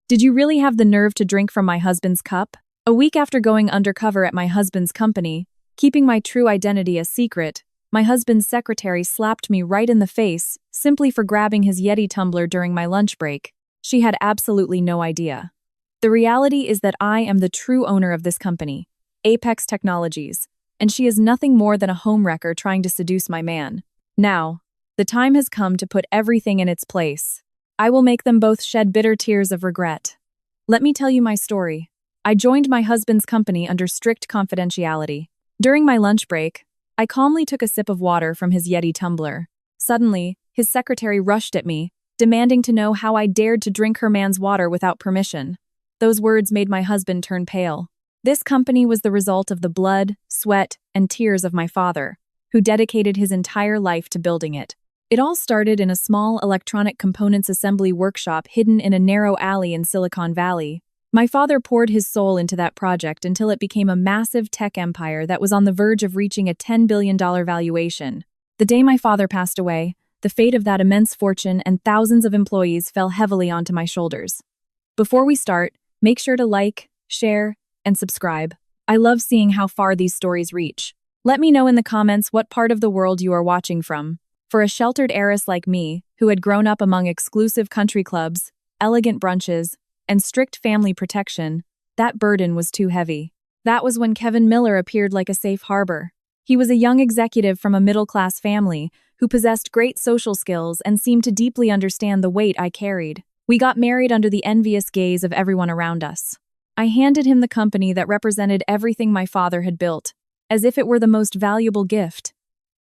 Did you really have the nerve to drink from my husband's cup? A week after going undercover at my husband's company, keeping my true identity a secret, my husband's secretary slapped me right in the face simply for grabbing his Yeti tumbler during my lunch break. She had absolutely no idea. The reality is that I am the true owner of this company, Apex Technologies, and she is nothing more than a homewrecker trying to seduce my man. Now, the time has come to put everything in its place. I will make them both shed bitter tears of regret. Let me tell you my story. I joined my husband's company under strict confidentiality. During my lunch break, I calmly took a sip of water from his Yeti tumbler. Suddenly, his secretary rushed at me, demanding to know how I dared to drink her man's water without permission. Those words made my husband turn pale. This company was the result of the blood, sweat, and tears of my father, who dedicated his entire life to building it. It all started in a small electronic components assembly workshop hidden in a narrow alley in Silicon Valley. My father poured his soul into that project until it became a massive tech empire that was on the verge of reaching a $10 billion valuation. The day my father passed away, the fate of that immense fortune and thousands of employees fell heavily onto my shoulders. Before we start, make sure to like, share, and subscribe. I love seeing how far these stories reach. Let me know in the comments what part of the world you are watching from. For a sheltered heiress like me, who had grown up among exclusive country clubs, elegant brunches, and strict family protection, that burden was too heavy. That was when Kevin Miller appeared like a safe harbor. He was a young executive from a middle-class family who possessed great social skills and seemed to deeply understand the weight I carried. We got married under the envious gaze of everyone around us. I handed him the company that represented everything my father had built, as if it were the most valuable gift.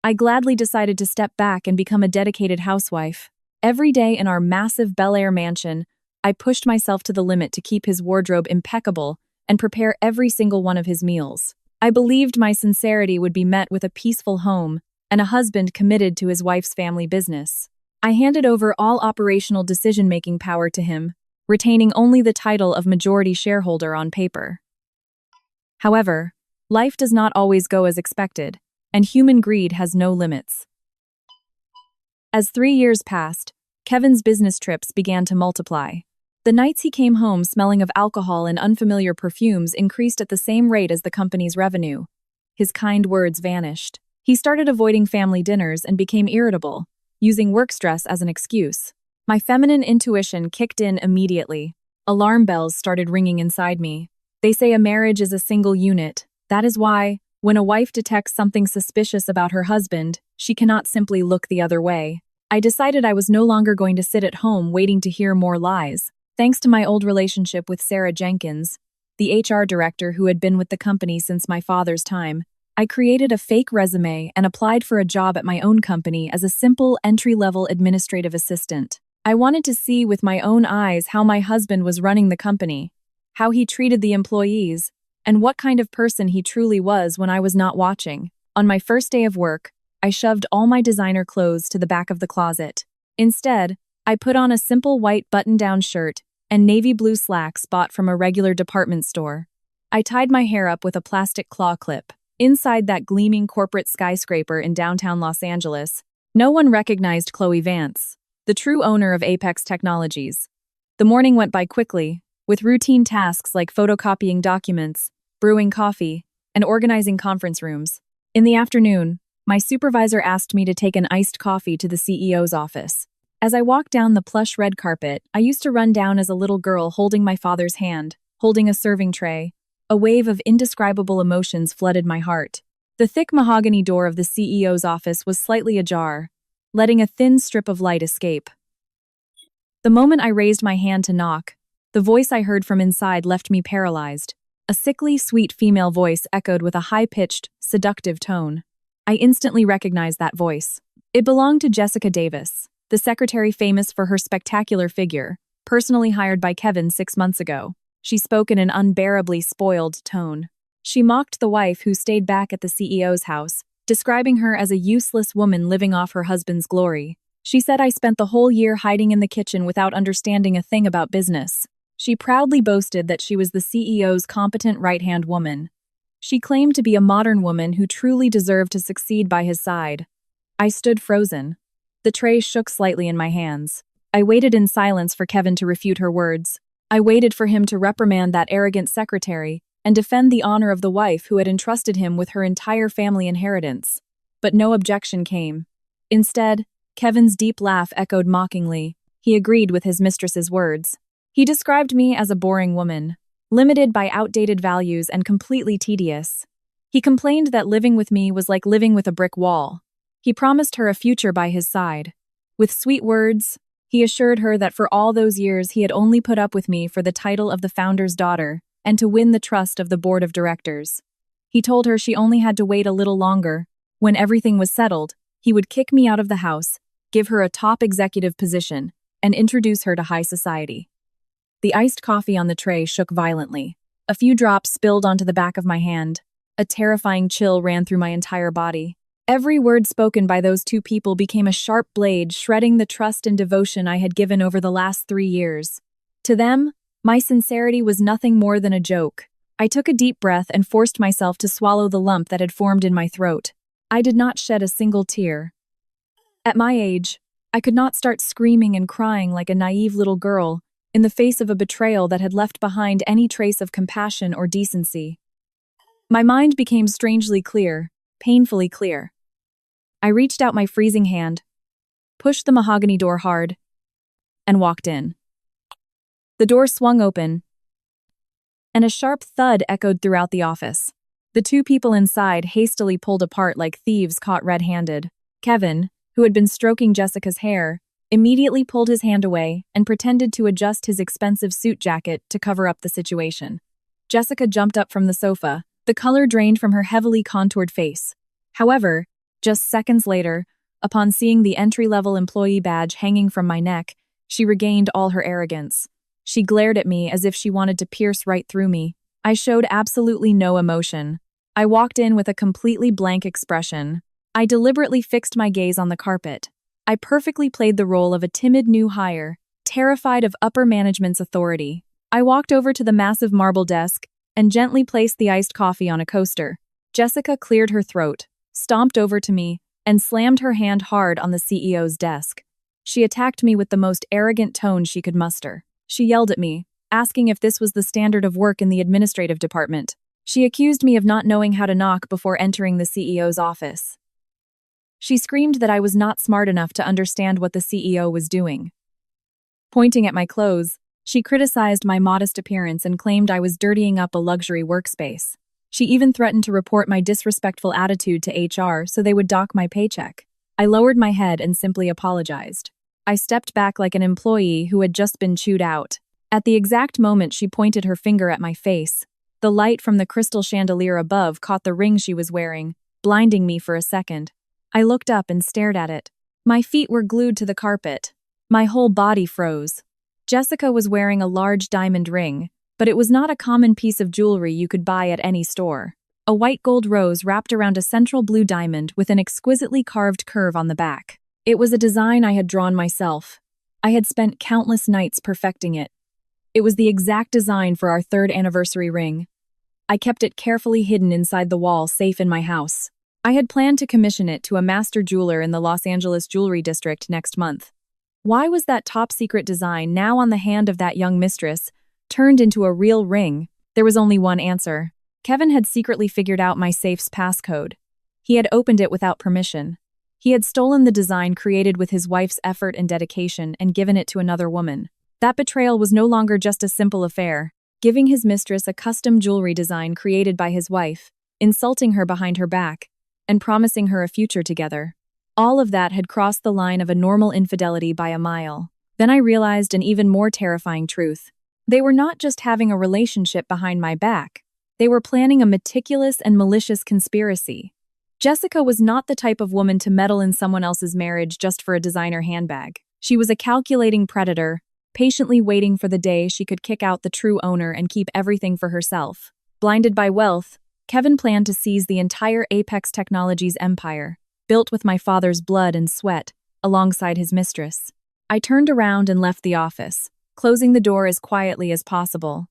I gladly decided to step back and become a dedicated housewife. Every day in our massive Bel Air mansion, I pushed myself to the limit to keep his wardrobe impeccable and prepare every single one of his meals. I believed my sincerity would be met with a peaceful home and a husband committed to his wife's family business. I handed over all operational decision-making power to him, retaining only the title of majority shareholder on paper. However, life does not always go as expected, and human greed has no limits. As 3 years passed, Kevin's business trips began to multiply. The nights he came home smelling of alcohol and unfamiliar perfumes increased at the same rate as the company's revenue. His kind words vanished. He started avoiding family dinners and became irritable, using work stress as an excuse. My feminine intuition kicked in immediately. Alarm bells started ringing inside me. They say a marriage is a single unit. That is why, when a wife detects something suspicious about her husband, she cannot simply look the other way. I decided I was no longer going to sit at home waiting to hear more lies. Thanks to my old relationship with Sarah Jenkins, the HR director who had been with the company since my father's time, I created a fake resume and applied for a job at my own company as a simple entry-level administrative assistant. I wanted to see with my own eyes how my husband was running the company, how he treated the employees, and what kind of person he truly was when I was not watching. On my first day of work, I shoved all my designer clothes to the back of the closet. Instead, I put on a simple white button-down shirt and navy blue slacks bought from a regular department store. I tied my hair up with a plastic claw clip. Inside that gleaming corporate skyscraper in downtown Los Angeles, no one recognized Chloe Vance, the true owner of Apex Technologies. The morning went by quickly, with routine tasks like photocopying documents, brewing coffee, and organizing conference rooms. In the afternoon, my supervisor asked me to take an iced coffee to the CEO's office. As I walked down the plush red carpet, I used to run down as a little girl holding my father's hand, holding a serving tray. A wave of indescribable emotions flooded my heart. The thick mahogany door of the CEO's office was slightly ajar, letting a thin strip of light escape. The moment I raised my hand to knock, the voice I heard from inside left me paralyzed. A sickly, sweet female voice echoed with a high-pitched, seductive tone. I instantly recognized that voice. It belonged to Jessica Davis, the secretary famous for her spectacular figure, personally hired by Kevin 6 months ago. She spoke in an unbearably spoiled tone. She mocked the wife who stayed back at the CEO's house, describing her as a useless woman living off her husband's glory. She said I spent the whole year hiding in the kitchen without understanding a thing about business. She proudly boasted that she was the CEO's competent right-hand woman. She claimed to be a modern woman who truly deserved to succeed by his side. I stood frozen. The tray shook slightly in my hands. I waited in silence for Kevin to refute her words. I waited for him to reprimand that arrogant secretary and defend the honor of the wife who had entrusted him with her entire family inheritance. But no objection came. Instead, Kevin's deep laugh echoed mockingly. He agreed with his mistress's words. He described me as a boring woman, limited by outdated values and completely tedious. He complained that living with me was like living with a brick wall. He promised her a future by his side. With sweet words, he assured her that for all those years he had only put up with me for the title of the founder's daughter and to win the trust of the board of directors. He told her she only had to wait a little longer. When everything was settled, he would kick me out of the house, give her a top executive position, and introduce her to high society. The iced coffee on the tray shook violently. A few drops spilled onto the back of my hand. A terrifying chill ran through my entire body. Every word spoken by those two people became a sharp blade, shredding the trust and devotion I had given over the last 3 years. To them, my sincerity was nothing more than a joke. I took a deep breath and forced myself to swallow the lump that had formed in my throat. I did not shed a single tear. At my age, I could not start screaming and crying like a naive little girl in the face of a betrayal that had left behind any trace of compassion or decency. My mind became strangely clear, painfully clear. I reached out my freezing hand, pushed the mahogany door hard, and walked in. The door swung open, and a sharp thud echoed throughout the office. The two people inside hastily pulled apart like thieves caught red-handed. Kevin, who had been stroking Jessica's hair, immediately pulled his hand away and pretended to adjust his expensive suit jacket to cover up the situation. Jessica jumped up from the sofa, the color drained from her heavily contoured face. However, just seconds later, upon seeing the entry-level employee badge hanging from my neck, she regained all her arrogance. She glared at me as if she wanted to pierce right through me. I showed absolutely no emotion. I walked in with a completely blank expression. I deliberately fixed my gaze on the carpet. I perfectly played the role of a timid new hire, terrified of upper management's authority. I walked over to the massive marble desk and gently placed the iced coffee on a coaster. Jessica cleared her throat, stomped over to me, and slammed her hand hard on the CEO's desk. She attacked me with the most arrogant tone she could muster. She yelled at me, asking if this was the standard of work in the administrative department. She accused me of not knowing how to knock before entering the CEO's office. She screamed that I was not smart enough to understand what the CEO was doing. Pointing at my clothes, she criticized my modest appearance and claimed I was dirtying up a luxury workspace. She even threatened to report my disrespectful attitude to HR so they would dock my paycheck. I lowered my head and simply apologized. I stepped back like an employee who had just been chewed out. At the exact moment she pointed her finger at my face, the light from the crystal chandelier above caught the ring she was wearing, blinding me for a second. I looked up and stared at it. My feet were glued to the carpet. My whole body froze. Jessica was wearing a large diamond ring, but it was not a common piece of jewelry you could buy at any store. A white gold rose wrapped around a central blue diamond with an exquisitely carved curve on the back. It was a design I had drawn myself. I had spent countless nights perfecting it. It was the exact design for our 3rd anniversary ring. I kept it carefully hidden inside the wall, safe in my house. I had planned to commission it to a master jeweler in the Los Angeles Jewelry District next month. Why was that top-secret design now on the hand of that young mistress turned into a real ring? There was only one answer. Kevin had secretly figured out my safe's passcode. He had opened it without permission. He had stolen the design created with his wife's effort and dedication and given it to another woman. That betrayal was no longer just a simple affair, giving his mistress a custom jewelry design created by his wife, insulting her behind her back, and promising her a future together. All of that had crossed the line of a normal infidelity by a mile. Then I realized an even more terrifying truth. They were not just having a relationship behind my back. They were planning a meticulous and malicious conspiracy. Jessica was not the type of woman to meddle in someone else's marriage just for a designer handbag. She was a calculating predator, patiently waiting for the day she could kick out the true owner and keep everything for herself. Blinded by wealth, Kevin planned to seize the entire Apex Technologies empire, built with my father's blood and sweat, alongside his mistress. I turned around and left the office, closing the door as quietly as possible.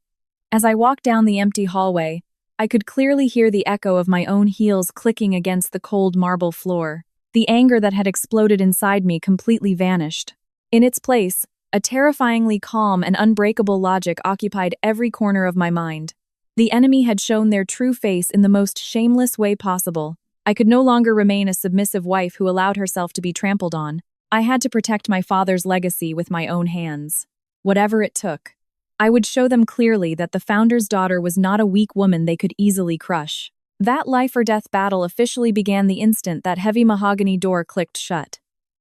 As I walked down the empty hallway, I could clearly hear the echo of my own heels clicking against the cold marble floor. The anger that had exploded inside me completely vanished. In its place, A terrifyingly calm and unbreakable logic occupied every corner of my mind. The enemy had shown their true face in the most shameless way possible. I could no longer remain a submissive wife who allowed herself to be trampled on. I had to protect my father's legacy with my own hands. Whatever it took. I would show them clearly that the founder's daughter was not a weak woman they could easily crush. That life-or-death battle officially began the instant that heavy mahogany door clicked shut.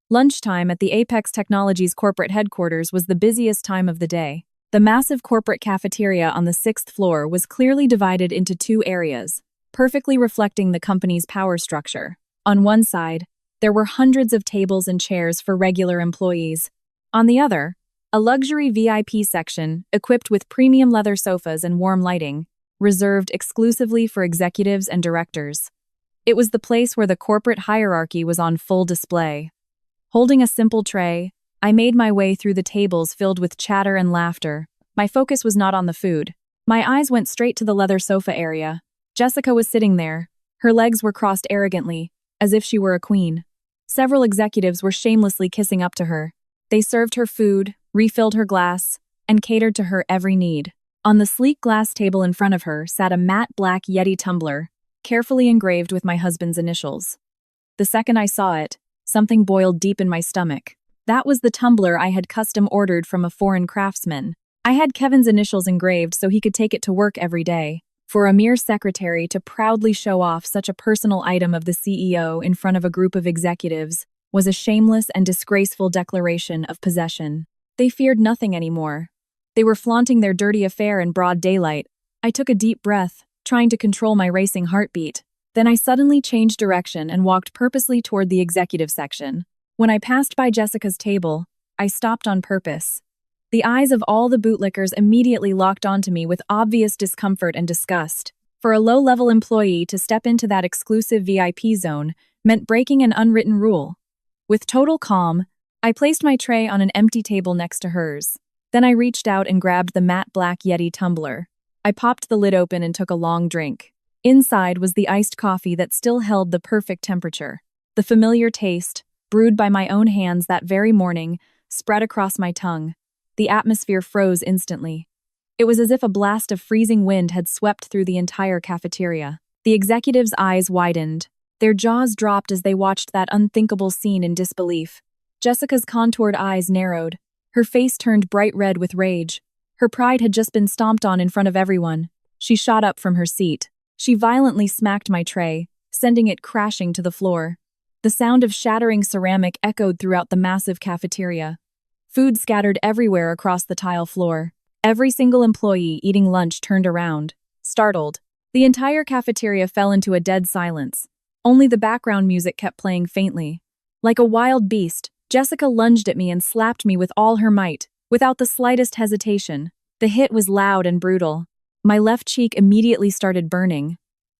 Lunchtime at the Apex Technologies corporate headquarters was the busiest time of the day. The massive corporate cafeteria on the 6th floor was clearly divided into two areas, perfectly reflecting the company's power structure. On one side, there were hundreds of tables and chairs for regular employees. On the other, a luxury VIP section, equipped with premium leather sofas and warm lighting, reserved exclusively for executives and directors. It was the place where the corporate hierarchy was on full display. Holding a simple tray, I made my way through the tables filled with chatter and laughter. My focus was not on the food. My eyes went straight to the leather sofa area. Jessica was sitting there. Her legs were crossed arrogantly, as if she were a queen. Several executives were shamelessly kissing up to her. They served her food, refilled her glass, and catered to her every need. On the sleek glass table in front of her sat a matte black Yeti tumbler, carefully engraved with my husband's initials. The second I saw it, something boiled deep in my stomach. That was the tumbler I had custom ordered from a foreign craftsman. I had Kevin's initials engraved so he could take it to work every day. For a mere secretary to proudly show off such a personal item of the CEO in front of a group of executives was a shameless and disgraceful declaration of possession. They feared nothing anymore. They were flaunting their dirty affair in broad daylight. I took a deep breath, trying to control my racing heartbeat. Then I suddenly changed direction and walked purposely toward the executive section. When I passed by Jessica's table, I stopped on purpose. The eyes of all the bootlickers immediately locked onto me with obvious discomfort and disgust. For a low-level employee to step into that exclusive VIP zone meant breaking an unwritten rule. With total calm, I placed my tray on an empty table next to hers. Then I reached out and grabbed the matte black Yeti tumbler. I popped the lid open and took a long drink. Inside was the iced coffee that still held the perfect temperature. The familiar taste, brewed by my own hands that very morning, spread across my tongue. The atmosphere froze instantly. It was as if a blast of freezing wind had swept through the entire cafeteria. The executives' eyes widened. Their jaws dropped as they watched that unthinkable scene in disbelief. Jessica's contoured eyes narrowed. Her face turned bright red with rage. Her pride had just been stomped on in front of everyone. She shot up from her seat. She violently smacked my tray, sending it crashing to the floor. The sound of shattering ceramic echoed throughout the massive cafeteria. Food scattered everywhere across the tile floor. Every single employee eating lunch turned around, startled. The entire cafeteria fell into a dead silence. Only the background music kept playing faintly. Like a wild beast, Jessica lunged at me and slapped me with all her might, without the slightest hesitation. The hit was loud and brutal. My left cheek immediately started burning.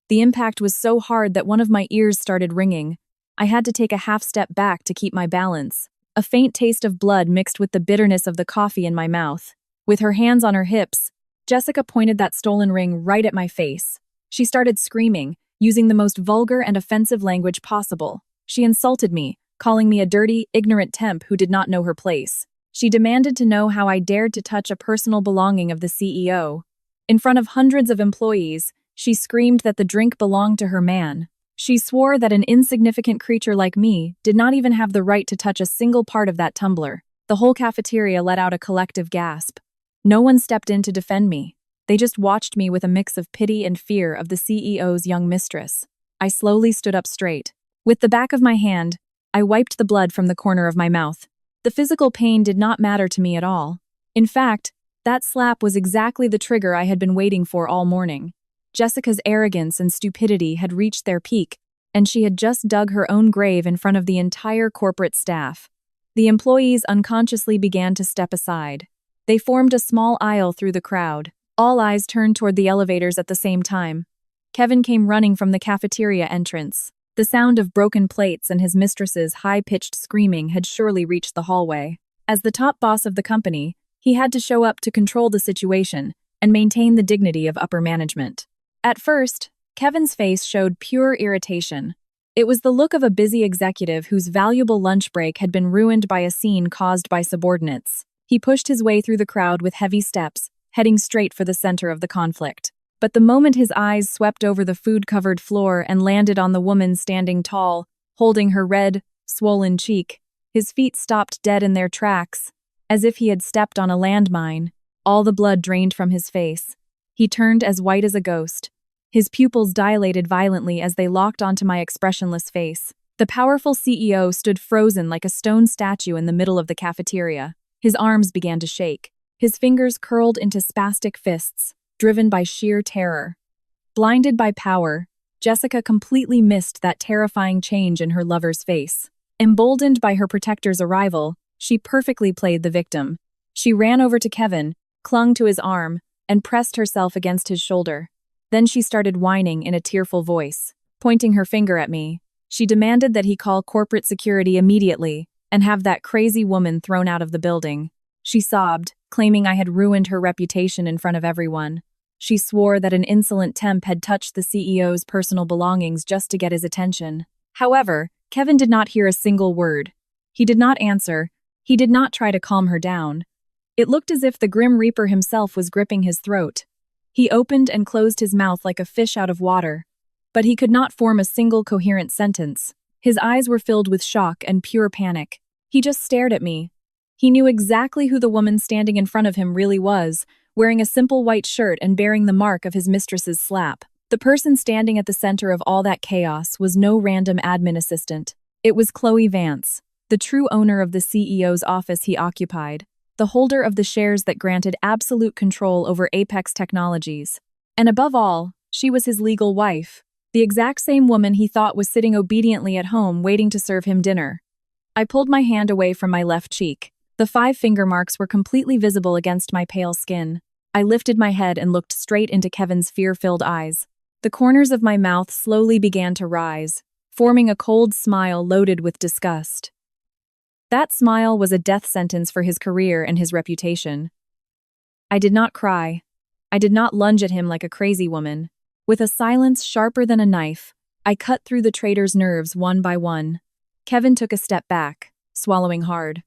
The impact was so hard that one of my ears started ringing. I had to take a half step back to keep my balance. A faint taste of blood mixed with the bitterness of the coffee in my mouth. With her hands on her hips, Jessica pointed that stolen ring right at my face. She started screaming, using the most vulgar and offensive language possible. She insulted me, calling me a dirty, ignorant temp who did not know her place. She demanded to know how I dared to touch a personal belonging of the CEO. In front of hundreds of employees, she screamed that the drink belonged to her man. She swore that an insignificant creature like me did not even have the right to touch a single part of that tumbler. The whole cafeteria let out a collective gasp. No one stepped in to defend me. They just watched me with a mix of pity and fear of the CEO's young mistress. I slowly stood up straight. With the back of my hand, I wiped the blood from the corner of my mouth. The physical pain did not matter to me at all. In fact, that slap was exactly the trigger I had been waiting for all morning. Jessica's arrogance and stupidity had reached their peak, and she had just dug her own grave in front of the entire corporate staff. The employees unconsciously began to step aside. They formed a small aisle through the crowd. All eyes turned toward the elevators at the same time. Kevin came running from the cafeteria entrance. The sound of broken plates and his mistress's high-pitched screaming had surely reached the hallway. As the top boss of the company, he had to show up to control the situation and maintain the dignity of upper management. At first, Kevin's face showed pure irritation. It was the look of a busy executive whose valuable lunch break had been ruined by a scene caused by subordinates. He pushed his way through the crowd with heavy steps, heading straight for the center of the conflict. But the moment his eyes swept over the food-covered floor and landed on the woman standing tall, holding her red, swollen cheek, his feet stopped dead in their tracks, as if he had stepped on a landmine. All the blood drained from his face. He turned as white as a ghost. His pupils dilated violently as they locked onto my expressionless face. The powerful CEO stood frozen like a stone statue in the middle of the cafeteria. His arms began to shake. His fingers curled into spastic fists, driven by sheer terror. Blinded by power, Jessica completely missed that terrifying change in her lover's face. Emboldened by her protector's arrival, she perfectly played the victim. She ran over to Kevin, clung to his arm, and pressed herself against his shoulder. Then she started whining in a tearful voice. Pointing her finger at me, she demanded that he call corporate security immediately and have that crazy woman thrown out of the building. She sobbed, claiming I had ruined her reputation in front of everyone. She swore that an insolent temp had touched the CEO's personal belongings just to get his attention. However, Kevin did not hear a single word. He did not answer. He did not try to calm her down. It looked as if the Grim Reaper himself was gripping his throat. He opened and closed his mouth like a fish out of water, but he could not form a single coherent sentence. His eyes were filled with shock and pure panic. He just stared at me. He knew exactly who the woman standing in front of him really was, wearing a simple white shirt and bearing the mark of his mistress's slap. The person standing at the center of all that chaos was no random admin assistant. It was Chloe Vance, the true owner of the CEO's office he occupied, the holder of the shares that granted absolute control over Apex Technologies. And above all, she was his legal wife, the exact same woman he thought was sitting obediently at home waiting to serve him dinner. I pulled my hand away from my left cheek. The 5 finger marks were completely visible against my pale skin. I lifted my head and looked straight into Kevin's fear-filled eyes. The corners of my mouth slowly began to rise, forming a cold smile loaded with disgust. That smile was a death sentence for his career and his reputation. I did not cry. I did not lunge at him like a crazy woman. With a silence sharper than a knife, I cut through the traitor's nerves one by one. Kevin took a step back, swallowing hard.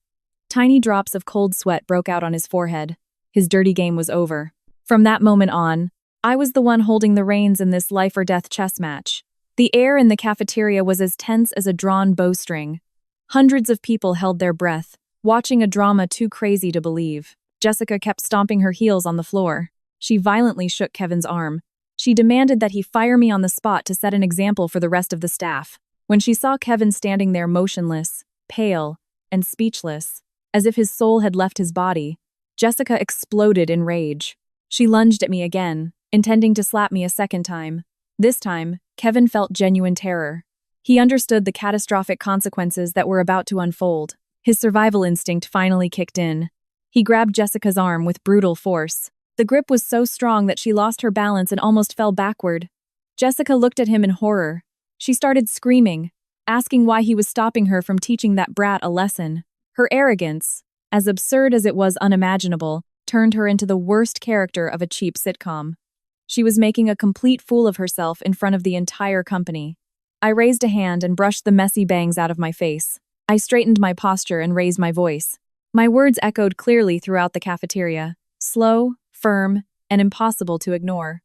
Tiny drops of cold sweat broke out on his forehead. His dirty game was over. From that moment on, I was the one holding the reins in this life-or-death chess match. The air in the cafeteria was as tense as a drawn bowstring. Hundreds of people held their breath, watching a drama too crazy to believe. Jessica kept stomping her heels on the floor. She violently shook Kevin's arm. She demanded that he fire me on the spot to set an example for the rest of the staff. When she saw Kevin standing there motionless, pale, and speechless, as if his soul had left his body, Jessica exploded in rage. She lunged at me again, intending to slap me a second time. This time, Kevin felt genuine terror. He understood the catastrophic consequences that were about to unfold. His survival instinct finally kicked in. He grabbed Jessica's arm with brutal force. The grip was so strong that she lost her balance and almost fell backward. Jessica looked at him in horror. She started screaming, asking why he was stopping her from teaching that brat a lesson. Her arrogance, as absurd as it was unimaginable, turned her into the worst character of a cheap sitcom. She was making a complete fool of herself in front of the entire company. I raised a hand and brushed the messy bangs out of my face. I straightened my posture and raised my voice. My words echoed clearly throughout the cafeteria, slow, firm, and impossible to ignore.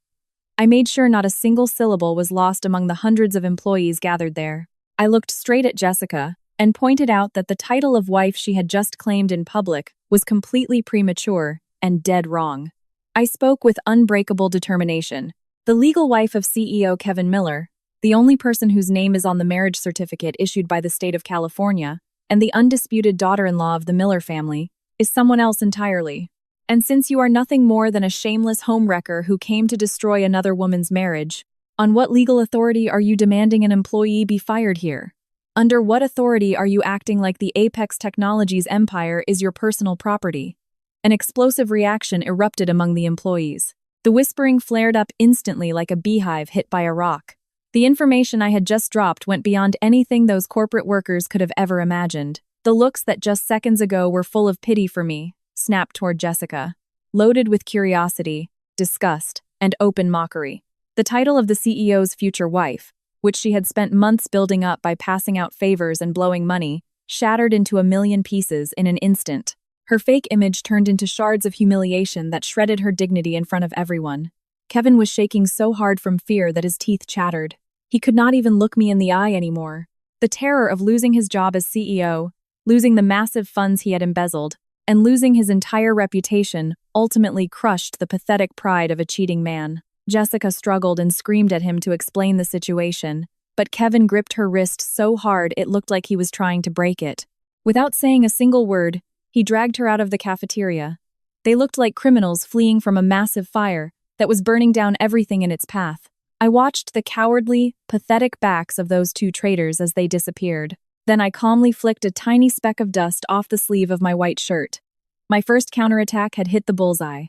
I made sure not a single syllable was lost among the hundreds of employees gathered there. I looked straight at Jessica and pointed out that the title of wife she had just claimed in public was completely premature and dead wrong. I spoke with unbreakable determination. The legal wife of CEO Kevin Miller, the only person whose name is on the marriage certificate issued by the state of California, and the undisputed daughter-in-law of the Miller family, is someone else entirely. And since you are nothing more than a shameless homewrecker who came to destroy another woman's marriage, on what legal authority are you demanding an employee be fired here? Under what authority are you acting like the Apex Technologies empire is your personal property? An explosive reaction erupted among the employees. The whispering flared up instantly like a beehive hit by a rock. The information I had just dropped went beyond anything those corporate workers could have ever imagined. The looks that just seconds ago were full of pity for me snapped toward Jessica, loaded with curiosity, disgust, and open mockery. The title of the CEO's future wife, which she had spent months building up by passing out favors and blowing money, shattered into a million pieces in an instant. Her fake image turned into shards of humiliation that shredded her dignity in front of everyone. Kevin was shaking so hard from fear that his teeth chattered. He could not even look me in the eye anymore. The terror of losing his job as CEO, losing the massive funds he had embezzled, and losing his entire reputation ultimately crushed the pathetic pride of a cheating man. Jessica struggled and screamed at him to explain the situation, but Kevin gripped her wrist so hard it looked like he was trying to break it. Without saying a single word, he dragged her out of the cafeteria. They looked like criminals fleeing from a massive fire that was burning down everything in its path. I watched the cowardly, pathetic backs of those two traitors as they disappeared. Then I calmly flicked a tiny speck of dust off the sleeve of my white shirt. My first counterattack had hit the bullseye.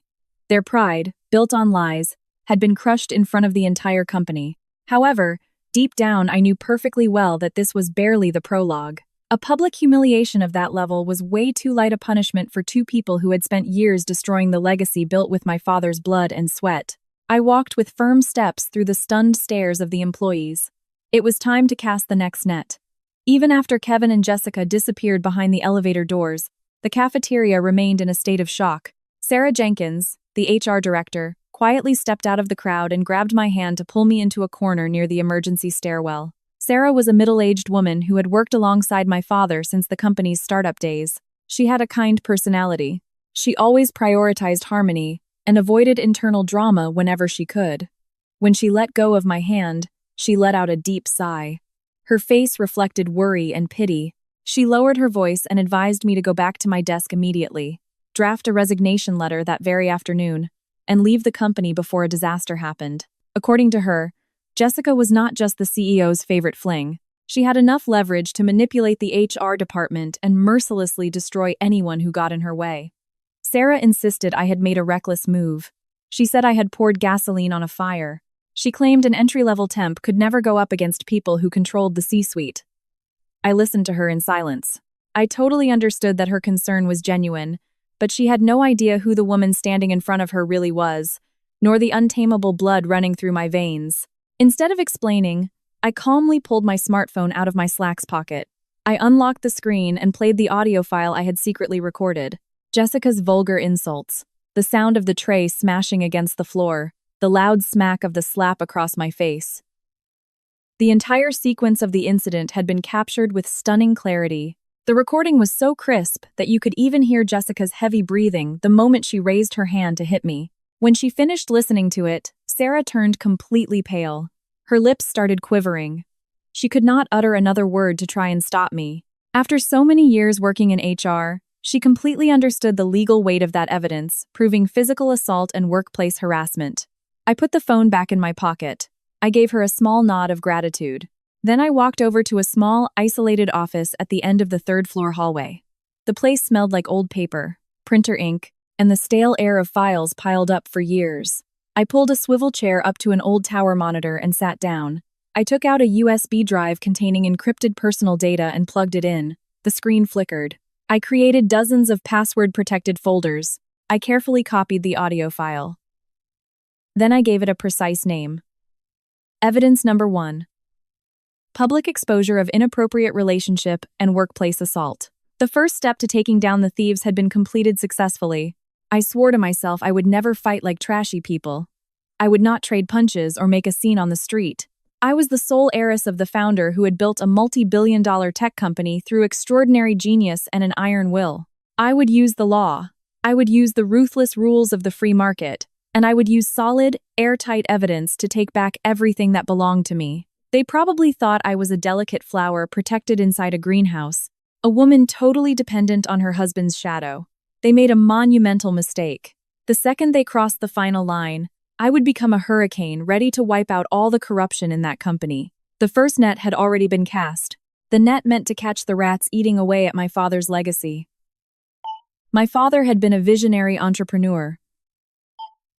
Their pride, built on lies, had been crushed in front of the entire company. However, deep down I knew perfectly well that this was barely the prologue. A public humiliation of that level was way too light a punishment for two people who had spent years destroying the legacy built with my father's blood and sweat. I walked with firm steps through the stunned stares of the employees. It was time to cast the next net. Even after Kevin and Jessica disappeared behind the elevator doors, the cafeteria remained in a state of shock. Sarah Jenkins, the HR director, quietly stepped out of the crowd and grabbed my hand to pull me into a corner near the emergency stairwell. Sarah was a middle-aged woman who had worked alongside my father since the company's startup days. She had a kind personality. She always prioritized harmony and avoided internal drama whenever she could. When she let go of my hand, she let out a deep sigh. Her face reflected worry and pity. She lowered her voice and advised me to go back to my desk immediately, draft a resignation letter that very afternoon, and leave the company before a disaster happened. According to her, Jessica was not just the CEO's favorite fling. She had enough leverage to manipulate the HR department and mercilessly destroy anyone who got in her way. Sarah insisted I had made a reckless move. She said I had poured gasoline on a fire. She claimed an entry-level temp could never go up against people who controlled the C-suite. I listened to her in silence. I totally understood that her concern was genuine, but she had no idea who the woman standing in front of her really was, nor the untamable blood running through my veins. Instead of explaining, I calmly pulled my smartphone out of my slacks pocket. I unlocked the screen and played the audio file I had secretly recorded. Jessica's vulgar insults, the sound of the tray smashing against the floor, the loud smack of the slap across my face. The entire sequence of the incident had been captured with stunning clarity. The recording was so crisp that you could even hear Jessica's heavy breathing the moment she raised her hand to hit me. When she finished listening to it, Sarah turned completely pale. Her lips started quivering. She could not utter another word to try and stop me. After so many years working in HR, she completely understood the legal weight of that evidence, proving physical assault and workplace harassment. I put the phone back in my pocket. I gave her a small nod of gratitude. Then I walked over to a small, isolated office at the end of the third-floor hallway. The place smelled like old paper, printer ink, and the stale air of files piled up for years. I pulled a swivel chair up to an old tower monitor and sat down. I took out a USB drive containing encrypted personal data and plugged it in. The screen flickered. I created dozens of password-protected folders. I carefully copied the audio file. Then I gave it a precise name. Evidence number 1. Public exposure of inappropriate relationship and workplace assault. The first step to taking down the thieves had been completed successfully. I swore to myself I would never fight like trashy people. I would not trade punches or make a scene on the street. I was the sole heiress of the founder who had built a multi-billion-dollar tech company through extraordinary genius and an iron will. I would use the law. I would use the ruthless rules of the free market. And I would use solid, airtight evidence to take back everything that belonged to me. They probably thought I was a delicate flower protected inside a greenhouse, a woman totally dependent on her husband's shadow. They made a monumental mistake. The second they crossed the final line, I would become a hurricane ready to wipe out all the corruption in that company. The first net had already been cast. The net meant to catch the rats eating away at my father's legacy. My father had been a visionary entrepreneur.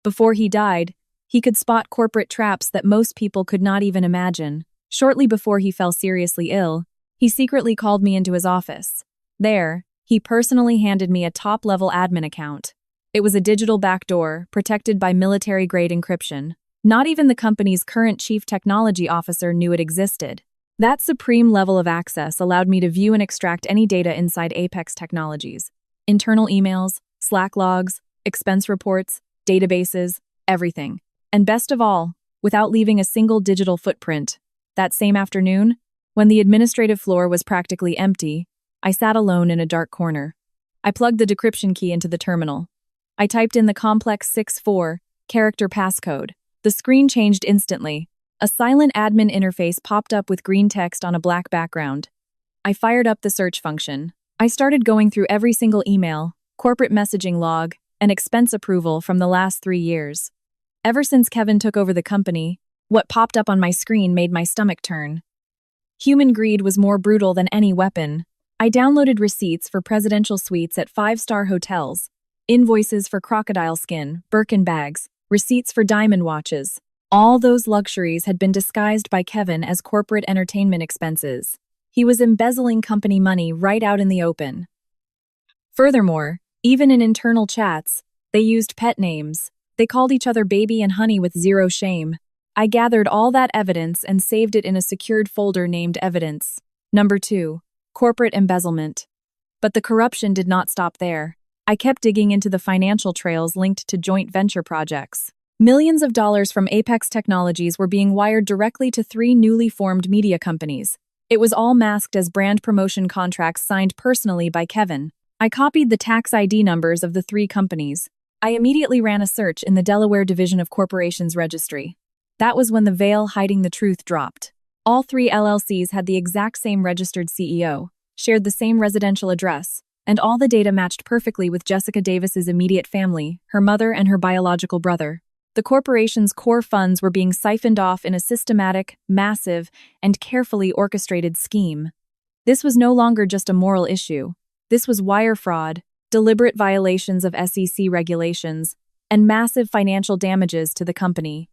Before he died, he could spot corporate traps that most people could not even imagine. Shortly before he fell seriously ill, he secretly called me into his office. There, he personally handed me a top-level admin account. It was a digital backdoor, protected by military-grade encryption. Not even the company's current chief technology officer knew it existed. That supreme level of access allowed me to view and extract any data inside Apex Technologies. Internal emails, Slack logs, expense reports, databases, everything. And best of all, without leaving a single digital footprint. That same afternoon, when the administrative floor was practically empty, I sat alone in a dark corner. I plugged the decryption key into the terminal. I typed in the complex 64-character passcode. The screen changed instantly. A silent admin interface popped up with green text on a black background. I fired up the search function. I started going through every single email, corporate messaging log, and expense approval from the last 3 years. Ever since Kevin took over the company, what popped up on my screen made my stomach turn. Human greed was more brutal than any weapon. I downloaded receipts for presidential suites at 5-star hotels, invoices for crocodile skin, Birkin bags, receipts for diamond watches. All those luxuries had been disguised by Kevin as corporate entertainment expenses. He was embezzling company money right out in the open. Furthermore, even in internal chats, they used pet names. They called each other baby and honey with zero shame. I gathered all that evidence and saved it in a secured folder named Evidence. Number 2. Corporate embezzlement. But the corruption did not stop there. I kept digging into the financial trails linked to joint venture projects. Millions of dollars from Apex Technologies were being wired directly to 3 newly formed media companies. It was all masked as brand promotion contracts signed personally by Kevin. I copied the tax ID numbers of the 3 companies. I immediately ran a search in the Delaware Division of Corporations Registry. That was when the veil hiding the truth dropped. All 3 LLCs had the exact same registered CEO, shared the same residential address, and all the data matched perfectly with Jessica Davis's immediate family, her mother and her biological brother. The corporation's core funds were being siphoned off in a systematic, massive, and carefully orchestrated scheme. This was no longer just a moral issue. This was wire fraud, deliberate violations of SEC regulations, and massive financial damages to the company.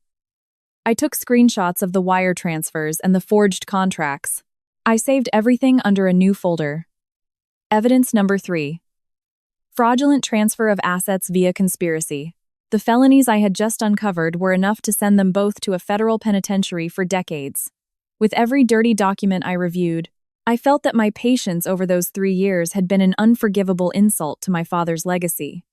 I took screenshots of the wire transfers and the forged contracts. I saved everything under a new folder. Evidence number 3. Fraudulent transfer of assets via conspiracy. The felonies I had just uncovered were enough to send them both to a federal penitentiary for decades. With every dirty document I reviewed, I felt that my patience over those 3 years had been an unforgivable insult to my father's legacy.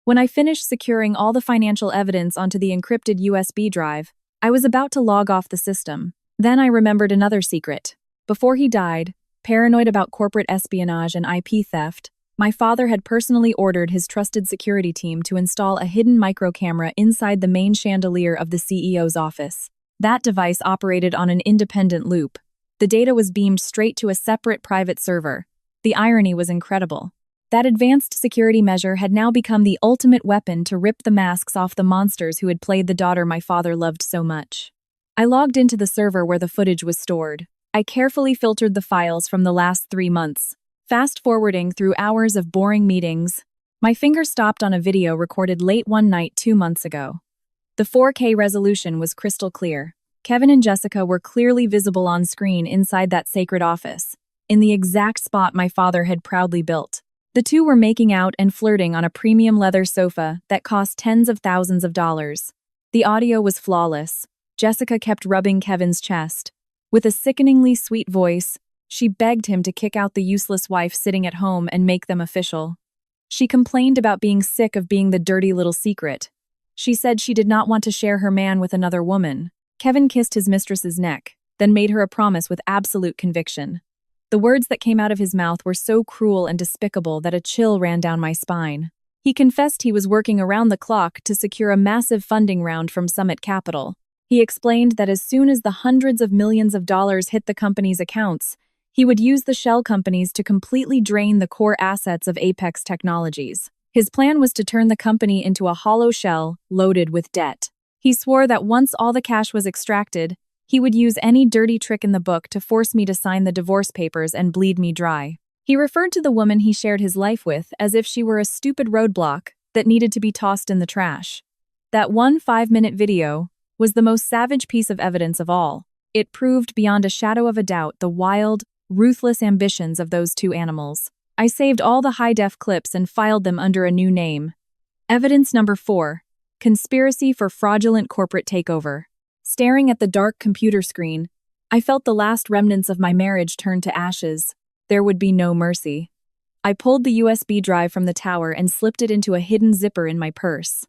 When I finished securing all the financial evidence onto the encrypted USB drive, I was about to log off the system. Then I remembered another secret. Before he died, paranoid about corporate espionage and IP theft, my father had personally ordered his trusted security team to install a hidden microcamera inside the main chandelier of the CEO's office. That device operated on an independent loop. The data was beamed straight to a separate private server. The irony was incredible. That advanced security measure had now become the ultimate weapon to rip the masks off the monsters who had played the daughter my father loved so much. I logged into the server where the footage was stored. I carefully filtered the files from the last 3 months. Fast-forwarding through hours of boring meetings, my finger stopped on a video recorded late one night 2 months ago. The 4K resolution was crystal clear. Kevin and Jessica were clearly visible on screen inside that sacred office, in the exact spot my father had proudly built. The two were making out and flirting on a premium leather sofa that cost tens of thousands of dollars. The audio was flawless. Jessica kept rubbing Kevin's chest. With a sickeningly sweet voice, she begged him to kick out the useless wife sitting at home and make them official. She complained about being sick of being the dirty little secret. She said she did not want to share her man with another woman. Kevin kissed his mistress's neck, then made her a promise with absolute conviction. The words that came out of his mouth were so cruel and despicable that a chill ran down my spine. He confessed he was working around the clock to secure a massive funding round from Summit Capital. He explained that as soon as the hundreds of millions of dollars hit the company's accounts, he would use the shell companies to completely drain the core assets of Apex Technologies. His plan was to turn the company into a hollow shell loaded with debt. He swore that once all the cash was extracted, he would use any dirty trick in the book to force me to sign the divorce papers and bleed me dry. He referred to the woman he shared his life with as if she were a stupid roadblock that needed to be tossed in the trash. That one 5-minute video was the most savage piece of evidence of all. It proved beyond a shadow of a doubt the wild, ruthless ambitions of those 2 animals. I saved all the high-def clips and filed them under a new name. Evidence number 4. Conspiracy for fraudulent corporate takeover. Staring at the dark computer screen, I felt the last remnants of my marriage turn to ashes. There would be no mercy. I pulled the USB drive from the tower and slipped it into a hidden zipper in my purse.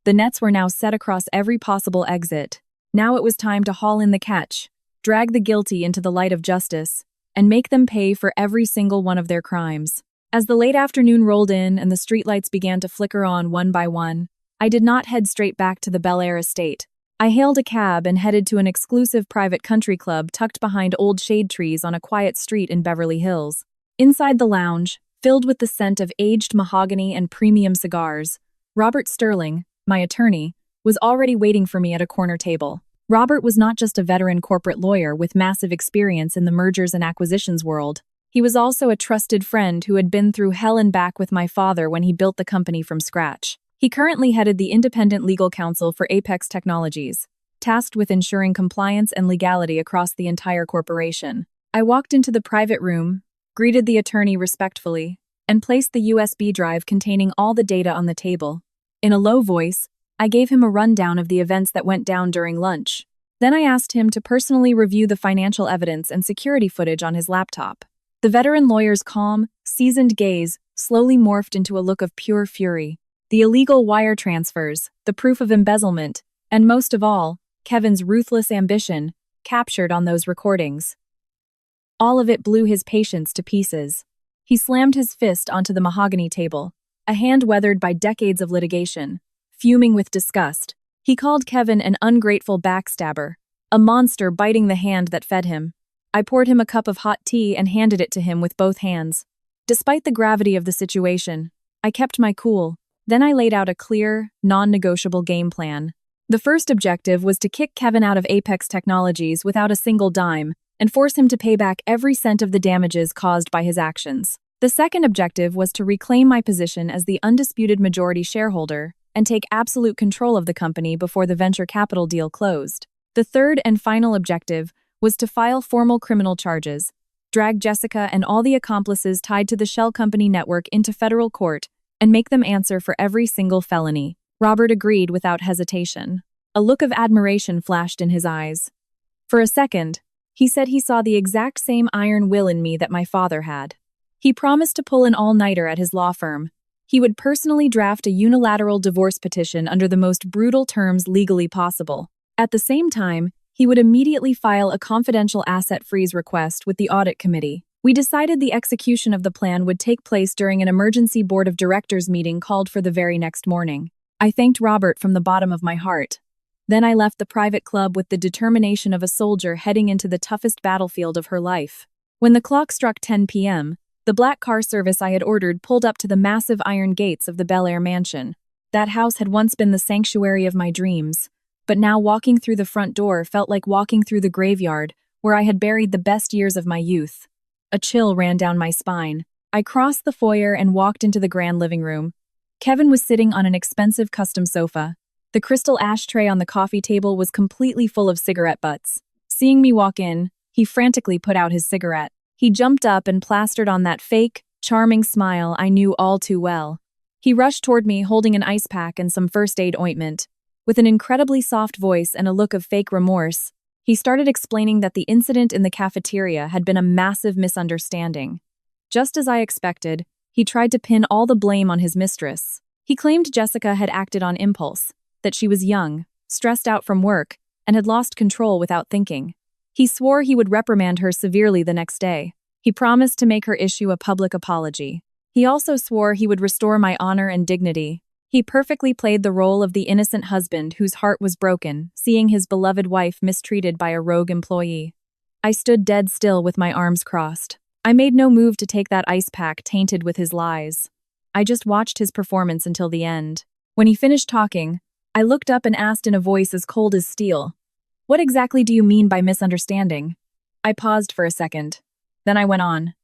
The nets were now set across every possible exit. Now it was time to haul in the catch, drag the guilty into the light of justice, and make them pay for every single one of their crimes. As the late afternoon rolled in and the streetlights began to flicker on one by one, I did not head straight back to the Bel Air estate. I hailed a cab and headed to an exclusive private country club tucked behind old shade trees on a quiet street in Beverly Hills. Inside the lounge, filled with the scent of aged mahogany and premium cigars, Robert Sterling, my attorney, was already waiting for me at a corner table. Robert was not just a veteran corporate lawyer with massive experience in the mergers and acquisitions world. He was also a trusted friend who had been through hell and back with my father when he built the company from scratch. He currently headed the independent legal counsel for Apex Technologies, tasked with ensuring compliance and legality across the entire corporation. I walked into the private room, greeted the attorney respectfully, and placed the USB drive containing all the data on the table. In a low voice, I gave him a rundown of the events that went down during lunch. Then I asked him to personally review the financial evidence and security footage on his laptop. The veteran lawyer's calm, seasoned gaze slowly morphed into a look of pure fury. The illegal wire transfers, the proof of embezzlement, and most of all, Kevin's ruthless ambition, captured on those recordings. All of it blew his patience to pieces. He slammed his fist onto the mahogany table, a hand weathered by decades of litigation. Fuming with disgust, he called Kevin an ungrateful backstabber, a monster biting the hand that fed him. I poured him a cup of hot tea and handed it to him with both hands. Despite the gravity of the situation, I kept my cool. Then I laid out a clear, non-negotiable game plan. The first objective was to kick Kevin out of Apex Technologies without a single dime and force him to pay back every cent of the damages caused by his actions. The second objective was to reclaim my position as the undisputed majority shareholder and take absolute control of the company before the venture capital deal closed. The third and final objective was to file formal criminal charges, drag Jessica and all the accomplices tied to the shell company network into federal court, and make them answer for every single felony. Robert agreed without hesitation. A look of admiration flashed in his eyes. For a second, he said he saw the exact same iron will in me that my father had. He promised to pull an all-nighter at his law firm. He would personally draft a unilateral divorce petition under the most brutal terms legally possible. At the same time, he would immediately file a confidential asset freeze request with the audit committee. We decided the execution of the plan would take place during an emergency board of directors meeting called for the very next morning. I thanked Robert from the bottom of my heart. Then I left the private club with the determination of a soldier heading into the toughest battlefield of her life. When the clock struck 10 p.m., the black car service I had ordered pulled up to the massive iron gates of the Bel Air mansion. That house had once been the sanctuary of my dreams, but now walking through the front door felt like walking through the graveyard where I had buried the best years of my youth. A chill ran down my spine. I crossed the foyer and walked into the grand living room. Kevin was sitting on an expensive custom sofa. The crystal ashtray on the coffee table was completely full of cigarette butts. Seeing me walk in, he frantically put out his cigarette. He jumped up and plastered on that fake, charming smile I knew all too well. He rushed toward me holding an ice pack and some first aid ointment. With an incredibly soft voice and a look of fake remorse, he started explaining that the incident in the cafeteria had been a massive misunderstanding. Just as I expected, he tried to pin all the blame on his mistress. He claimed Jessica had acted on impulse, that she was young, stressed out from work, and had lost control without thinking. He swore he would reprimand her severely the next day. He promised to make her issue a public apology. He also swore he would restore my honor and dignity. He perfectly played the role of the innocent husband whose heart was broken, seeing his beloved wife mistreated by a rogue employee. I stood dead still with my arms crossed. I made no move to take that ice pack tainted with his lies. I just watched his performance until the end. When he finished talking, I looked up and asked in a voice as cold as steel, "What exactly do you mean by misunderstanding?" I paused for a second. Then I went on.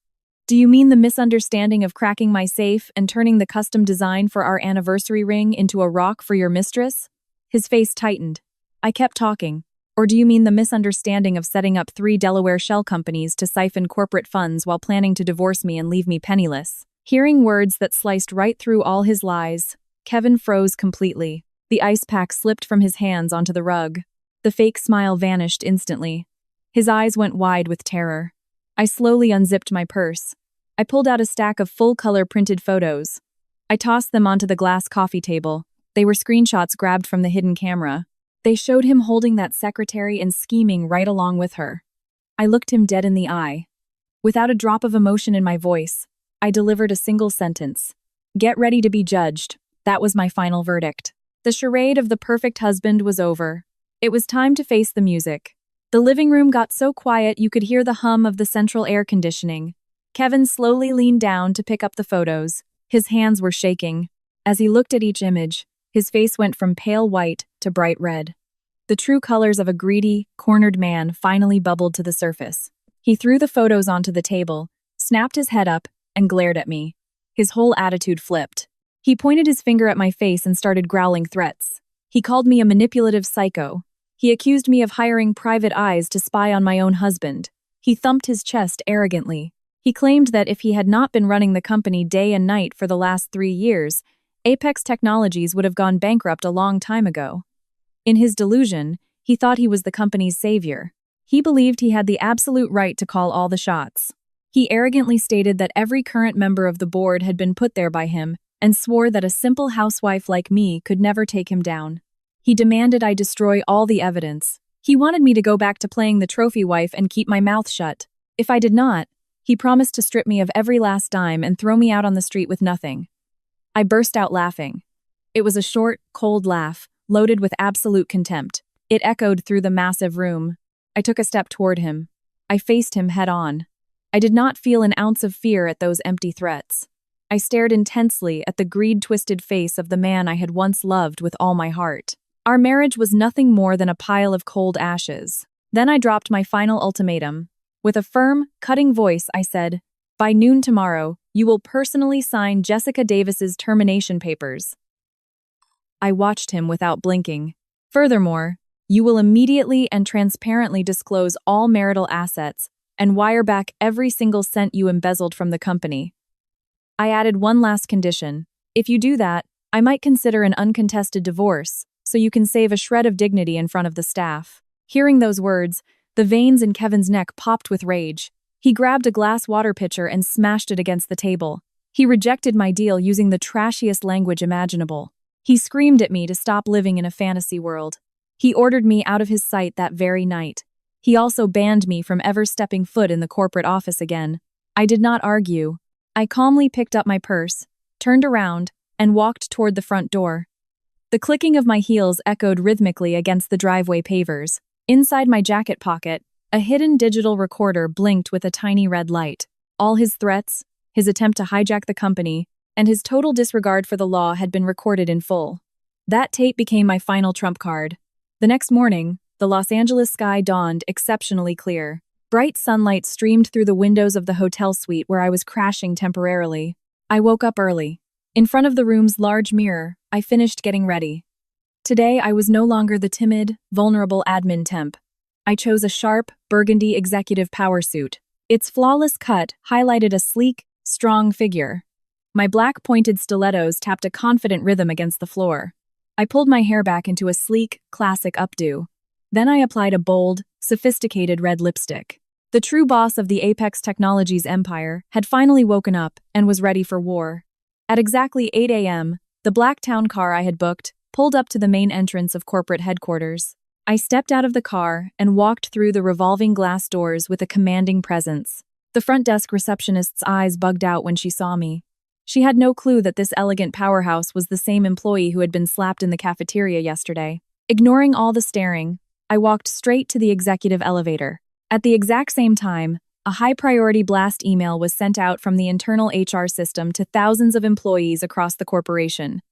"Do you mean the misunderstanding of cracking my safe and turning the custom design for our anniversary ring into a rock for your mistress?" His face tightened. I kept talking. "Or do you mean the misunderstanding of setting up 3 Delaware shell companies to siphon corporate funds while planning to divorce me and leave me penniless?" Hearing words that sliced right through all his lies, Kevin froze completely. The ice pack slipped from his hands onto the rug. The fake smile vanished instantly. His eyes went wide with terror. I slowly unzipped my purse. I pulled out a stack of full-color printed photos. I tossed them onto the glass coffee table. They were screenshots grabbed from the hidden camera. They showed him holding that secretary and scheming right along with her. I looked him dead in the eye. Without a drop of emotion in my voice, I delivered a single sentence. Get ready to be judged. That was my final verdict. The charade of the perfect husband was over. It was time to face the music. The living room got so quiet you could hear the hum of the central air conditioning. Kevin slowly leaned down to pick up the photos. His hands were shaking. As he looked at each image, his face went from pale white to bright red. The true colors of a greedy, cornered man finally bubbled to the surface. He threw the photos onto the table, snapped his head up, and glared at me. His whole attitude flipped. He pointed his finger at my face and started growling threats. He called me a manipulative psycho. He accused me of hiring private eyes to spy on my own husband. He thumped his chest arrogantly. He claimed that if he had not been running the company day and night for the last 3 years, Apex Technologies would have gone bankrupt a long time ago. In his delusion, he thought he was the company's savior. He believed he had the absolute right to call all the shots. He arrogantly stated that every current member of the board had been put there by him and swore that a simple housewife like me could never take him down. He demanded I destroy all the evidence. He wanted me to go back to playing the trophy wife and keep my mouth shut. If I did not, he promised to strip me of every last dime and throw me out on the street with nothing. I burst out laughing. It was a short, cold laugh, loaded with absolute contempt. It echoed through the massive room. I took a step toward him. I faced him head-on. I did not feel an ounce of fear at those empty threats. I stared intensely at the greed-twisted face of the man I had once loved with all my heart. Our marriage was nothing more than a pile of cold ashes. Then I dropped my final ultimatum. With a firm, cutting voice, I said, "By noon tomorrow, you will personally sign Jessica Davis's termination papers." I watched him without blinking. Furthermore, you will immediately and transparently disclose all marital assets and wire back every single cent you embezzled from the company. I added one last condition. If you do that, I might consider an uncontested divorce, so you can save a shred of dignity in front of the staff. Hearing those words, the veins in Kevin's neck popped with rage. He grabbed a glass water pitcher and smashed it against the table. He rejected my deal using the trashiest language imaginable. He screamed at me to stop living in a fantasy world. He ordered me out of his sight that very night. He also banned me from ever stepping foot in the corporate office again. I did not argue. I calmly picked up my purse, turned around, and walked toward the front door. The clicking of my heels echoed rhythmically against the driveway pavers. Inside my jacket pocket, a hidden digital recorder blinked with a tiny red light. All his threats, his attempt to hijack the company, and his total disregard for the law had been recorded in full. That tape became my final trump card. The next morning, the Los Angeles sky dawned exceptionally clear. Bright sunlight streamed through the windows of the hotel suite where I was crashing temporarily. I woke up early. In front of the room's large mirror, I finished getting ready. Today, I was no longer the timid, vulnerable admin temp. I chose a sharp, burgundy executive power suit. Its flawless cut highlighted a sleek, strong figure. My black pointed stilettos tapped a confident rhythm against the floor. I pulled my hair back into a sleek, classic updo. Then I applied a bold, sophisticated red lipstick. The true boss of the Apex Technologies empire had finally woken up and was ready for war. At exactly 8 a.m., the black town car I had booked pulled up to the main entrance of corporate headquarters. I stepped out of the car and walked through the revolving glass doors with a commanding presence. The front desk receptionist's eyes bugged out when she saw me. She had no clue that this elegant powerhouse was the same employee who had been slapped in the cafeteria yesterday. Ignoring all the staring, I walked straight to the executive elevator. At the exact same time, a high-priority blast email was sent out from the internal HR system to thousands of employees across the corporation.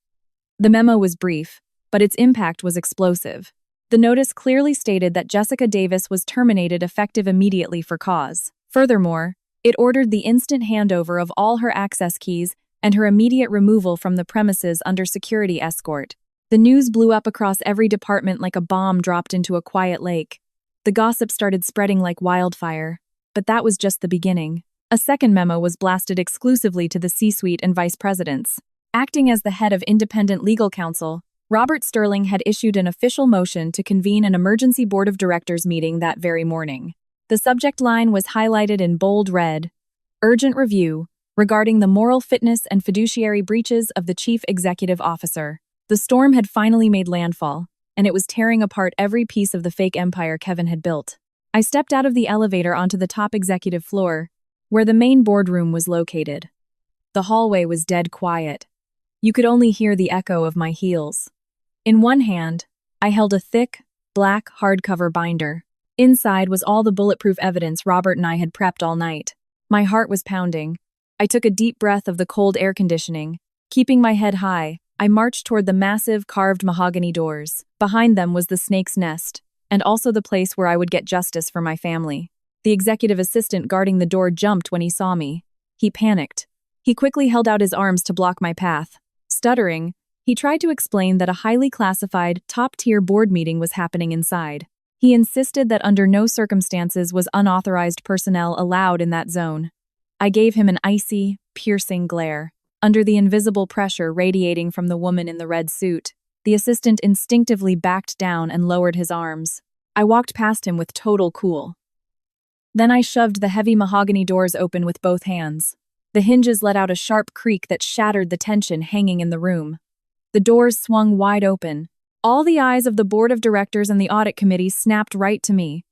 The memo was brief, but its impact was explosive. The notice clearly stated that Jessica Davis was terminated effective immediately for cause. Furthermore, it ordered the instant handover of all her access keys and her immediate removal from the premises under security escort. The news blew up across every department like a bomb dropped into a quiet lake. The gossip started spreading like wildfire, but that was just the beginning. A second memo was blasted exclusively to the C-suite and vice presidents. Acting as the head of independent legal counsel, Robert Sterling had issued an official motion to convene an emergency board of directors meeting that very morning. The subject line was highlighted in bold red: Urgent Review, regarding the moral fitness and fiduciary breaches of the chief executive officer. The storm had finally made landfall, and it was tearing apart every piece of the fake empire Kevin had built. I stepped out of the elevator onto the top executive floor, where the main boardroom was located. The hallway was dead quiet. You could only hear the echo of my heels. In one hand, I held a thick, black hardcover binder. Inside was all the bulletproof evidence Robert and I had prepped all night. My heart was pounding. I took a deep breath of the cold air conditioning. Keeping my head high, I marched toward the massive, carved mahogany doors. Behind them was the snake's nest, and also the place where I would get justice for my family. The executive assistant guarding the door jumped when he saw me. He panicked. He quickly held out his arms to block my path. Stuttering, he tried to explain that a highly classified, top-tier board meeting was happening inside. He insisted that under no circumstances was unauthorized personnel allowed in that zone. I gave him an icy, piercing glare. Under the invisible pressure radiating from the woman in the red suit, the assistant instinctively backed down and lowered his arms. I walked past him with total cool. Then I shoved the heavy mahogany doors open with both hands. The hinges let out a sharp creak that shattered the tension hanging in the room. The doors swung wide open. All the eyes of the board of directors and the audit committee snapped right to me.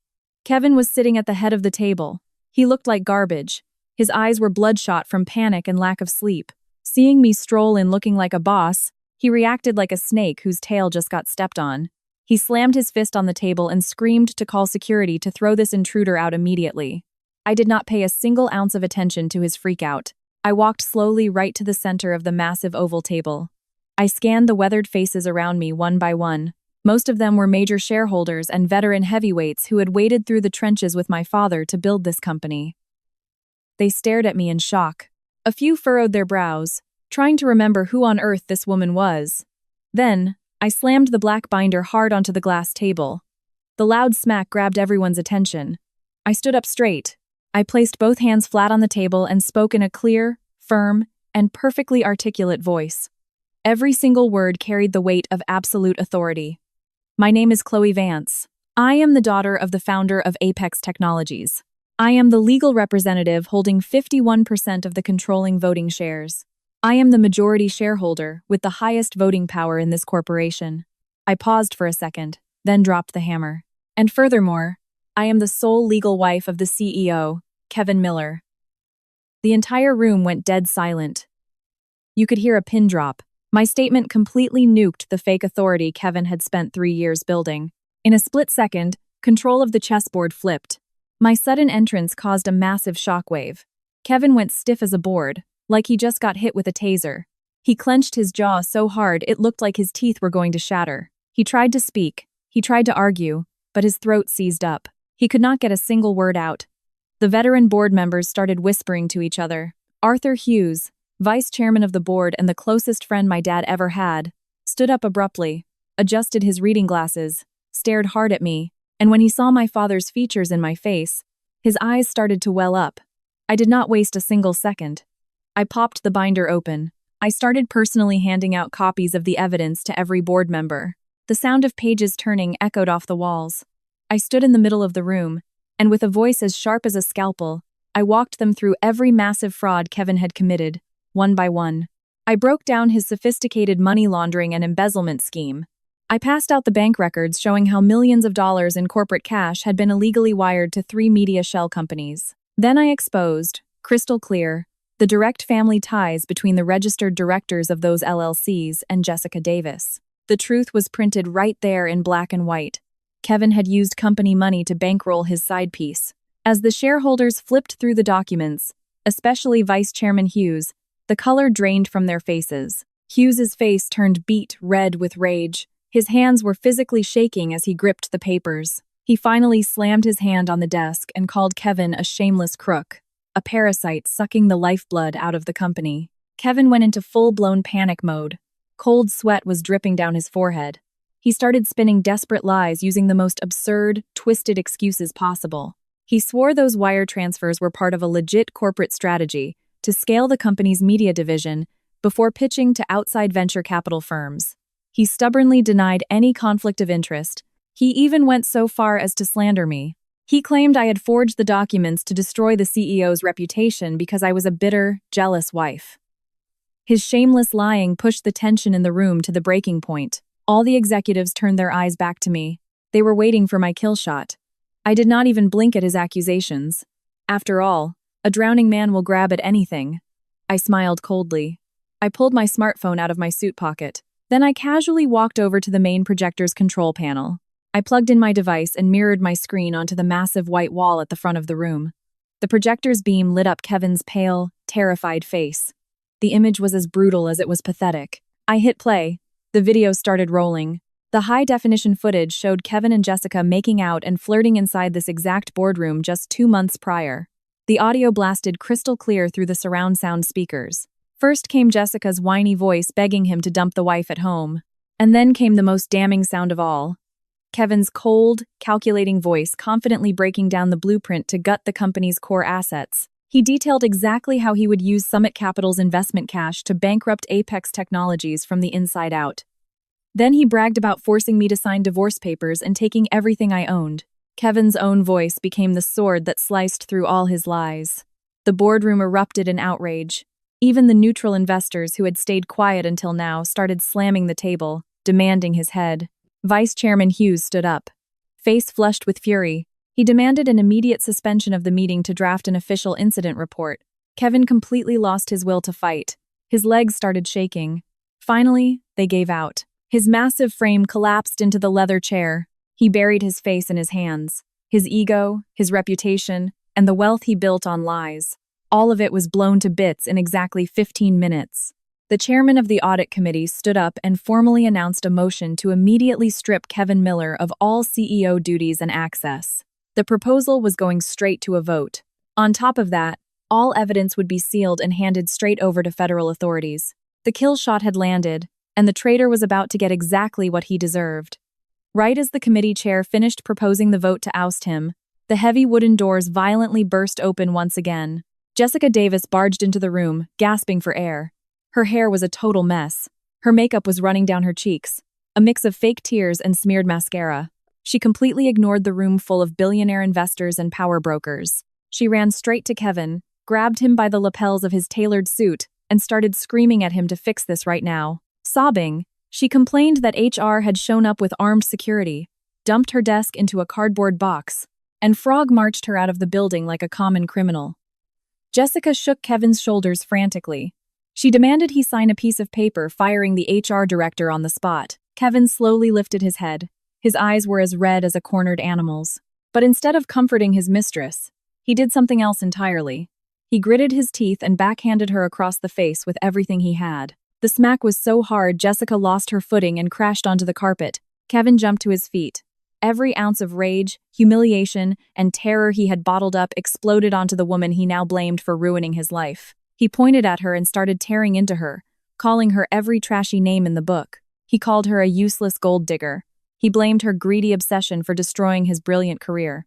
Kevin was sitting at the head of the table. He looked like garbage. His eyes were bloodshot from panic and lack of sleep. Seeing me stroll in looking like a boss, he reacted like a snake whose tail just got stepped on. He slammed his fist on the table and screamed to call security to throw this intruder out immediately. I did not pay a single ounce of attention to his freakout. I walked slowly right to the center of the massive oval table. I scanned the weathered faces around me one by one. Most of them were major shareholders and veteran heavyweights who had waded through the trenches with my father to build this company. They stared at me in shock. A few furrowed their brows, trying to remember who on earth this woman was. Then, I slammed the black binder hard onto the glass table. The loud smack grabbed everyone's attention. I stood up straight. I placed both hands flat on the table and spoke in a clear, firm, and perfectly articulate voice. Every single word carried the weight of absolute authority. My name is Chloe Vance. I am the daughter of the founder of Apex Technologies. I am the legal representative holding 51% of the controlling voting shares. I am the majority shareholder with the highest voting power in this corporation. I paused for a second, then dropped the hammer. And furthermore, I am the sole legal wife of the CEO, Kevin Miller. The entire room went dead silent. You could hear a pin drop. My statement completely nuked the fake authority Kevin had spent 3 years building. In a split second, control of the chessboard flipped. My sudden entrance caused a massive shockwave. Kevin went stiff as a board, like he just got hit with a taser. He clenched his jaw so hard it looked like his teeth were going to shatter. He tried to speak. He tried to argue, but his throat seized up. He could not get a single word out. The veteran board members started whispering to each other. Arthur Hughes, vice chairman of the board and the closest friend my dad ever had, stood up abruptly, adjusted his reading glasses, stared hard at me, and when he saw my father's features in my face, his eyes started to well up. I did not waste a single second. I popped the binder open. I started personally handing out copies of the evidence to every board member. The sound of pages turning echoed off the walls. I stood in the middle of the room, and with a voice as sharp as a scalpel, I walked them through every massive fraud Kevin had committed, one by one. I broke down his sophisticated money laundering and embezzlement scheme. I passed out the bank records showing how millions of dollars in corporate cash had been illegally wired to 3 media shell companies. Then I exposed, crystal clear, the direct family ties between the registered directors of those LLCs and Jessica Davis. The truth was printed right there in black and white. Kevin had used company money to bankroll his side piece. As the shareholders flipped through the documents, especially Vice Chairman Hughes, the color drained from their faces. Hughes's face turned beet red with rage. His hands were physically shaking as he gripped the papers. He finally slammed his hand on the desk and called Kevin a shameless crook, a parasite sucking the lifeblood out of the company. Kevin went into full-blown panic mode. Cold sweat was dripping down his forehead. He started spinning desperate lies using the most absurd, twisted excuses possible. He swore those wire transfers were part of a legit corporate strategy to scale the company's media division before pitching to outside venture capital firms. He stubbornly denied any conflict of interest. He even went so far as to slander me. He claimed I had forged the documents to destroy the CEO's reputation because I was a bitter, jealous wife. His shameless lying pushed the tension in the room to the breaking point. All the executives turned their eyes back to me. They were waiting for my kill shot. I did not even blink at his accusations. After all, a drowning man will grab at anything. I smiled coldly. I pulled my smartphone out of my suit pocket. Then I casually walked over to the main projector's control panel. I plugged in my device and mirrored my screen onto the massive white wall at the front of the room. The projector's beam lit up Kevin's pale, terrified face. The image was as brutal as it was pathetic. I hit play. The video started rolling. The high-definition footage showed Kevin and Jessica making out and flirting inside this exact boardroom just 2 months prior. The audio blasted crystal clear through the surround sound speakers. First came Jessica's whiny voice begging him to dump the wife at home. And then came the most damning sound of all. Kevin's cold, calculating voice confidently breaking down the blueprint to gut the company's core assets. He detailed exactly how he would use Summit Capital's investment cash to bankrupt Apex Technologies from the inside out. Then he bragged about forcing me to sign divorce papers and taking everything I owned. Kevin's own voice became the sword that sliced through all his lies. The boardroom erupted in outrage. Even the neutral investors who had stayed quiet until now started slamming the table, demanding his head. Vice Chairman Hughes stood up. Face flushed with fury, he demanded an immediate suspension of the meeting to draft an official incident report. Kevin completely lost his will to fight. His legs started shaking. Finally, they gave out. His massive frame collapsed into the leather chair. He buried his face in his hands. His ego, his reputation, and the wealth he built on lies. All of it was blown to bits in exactly 15 minutes. The chairman of the audit committee stood up and formally announced a motion to immediately strip Kevin Miller of all CEO duties and access. The proposal was going straight to a vote. On top of that, all evidence would be sealed and handed straight over to federal authorities. The kill shot had landed, and the traitor was about to get exactly what he deserved. Right as the committee chair finished proposing the vote to oust him, the heavy wooden doors violently burst open once again. Jessica Davis barged into the room, gasping for air. Her hair was a total mess. Her makeup was running down her cheeks, a mix of fake tears and smeared mascara. She completely ignored the room full of billionaire investors and power brokers. She ran straight to Kevin, grabbed him by the lapels of his tailored suit, and started screaming at him to fix this right now. Sobbing, she complained that HR had shown up with armed security, dumped her desk into a cardboard box, and frog-marched her out of the building like a common criminal. Jessica shook Kevin's shoulders frantically. She demanded he sign a piece of paper firing the HR director on the spot. Kevin slowly lifted his head. His eyes were as red as a cornered animal's. But instead of comforting his mistress, he did something else entirely. He gritted his teeth and backhanded her across the face with everything he had. The smack was so hard Jessica lost her footing and crashed onto the carpet. Kevin jumped to his feet. Every ounce of rage, humiliation, and terror he had bottled up exploded onto the woman he now blamed for ruining his life. He pointed at her and started tearing into her, calling her every trashy name in the book. He called her a useless gold digger. He blamed her greedy obsession for destroying his brilliant career.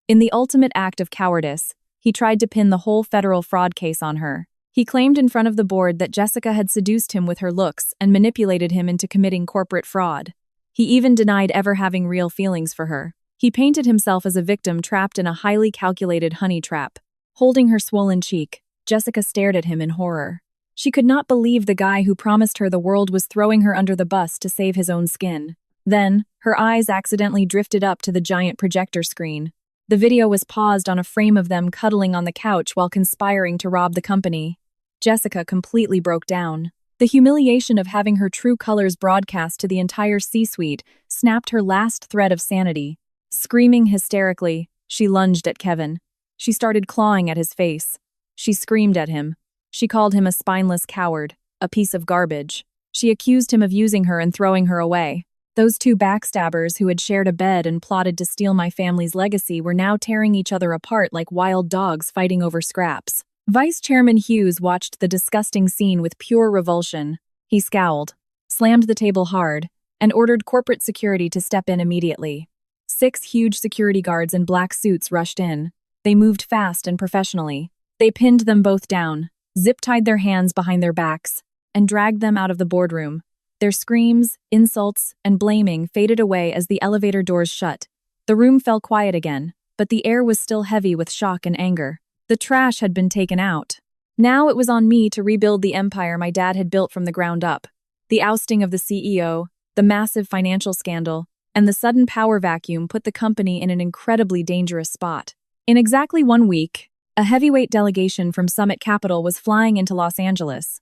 In the ultimate act of cowardice, he tried to pin the whole federal fraud case on her. He claimed in front of the board that Jessica had seduced him with her looks and manipulated him into committing corporate fraud. He even denied ever having real feelings for her. He painted himself as a victim trapped in a highly calculated honey trap. Holding her swollen cheek, Jessica stared at him in horror. She could not believe the guy who promised her the world was throwing her under the bus to save his own skin. Then, her eyes accidentally drifted up to the giant projector screen. The video was paused on a frame of them cuddling on the couch while conspiring to rob the company. Jessica completely broke down. The humiliation of having her true colors broadcast to the entire C-suite snapped her last thread of sanity. Screaming hysterically, she lunged at Kevin. She started clawing at his face. She screamed at him. She called him a spineless coward, a piece of garbage. She accused him of using her and throwing her away. Those two backstabbers who had shared a bed and plotted to steal my family's legacy were now tearing each other apart like wild dogs fighting over scraps. Vice Chairman Hughes watched the disgusting scene with pure revulsion. He scowled, slammed the table hard, and ordered corporate security to step in immediately. 6 huge security guards in black suits rushed in. They moved fast and professionally. They pinned them both down, zip-tied their hands behind their backs, and dragged them out of the boardroom. Their screams, insults, and blaming faded away as the elevator doors shut. The room fell quiet again. but the air was still heavy with shock and anger. The trash had been taken out. Now it was on me to rebuild the empire my dad had built from the ground up. The ousting of the CEO, the massive financial scandal, and the sudden power vacuum put the company in an incredibly dangerous spot. In exactly 1 week, a heavyweight delegation from Summit Capital was flying into Los Angeles.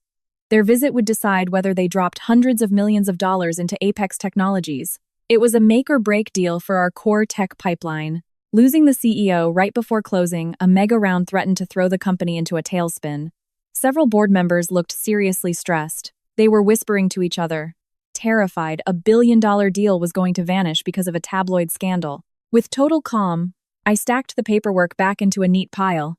Their visit would decide whether they dropped hundreds of millions of dollars into Apex Technologies. It was a make-or-break deal for our core tech pipeline. Losing the CEO right before closing, a mega round threatened to throw the company into a tailspin. Several board members looked seriously stressed. They were whispering to each other. Terrified, a billion-dollar deal was going to vanish because of a tabloid scandal. With total calm, I stacked the paperwork back into a neat pile.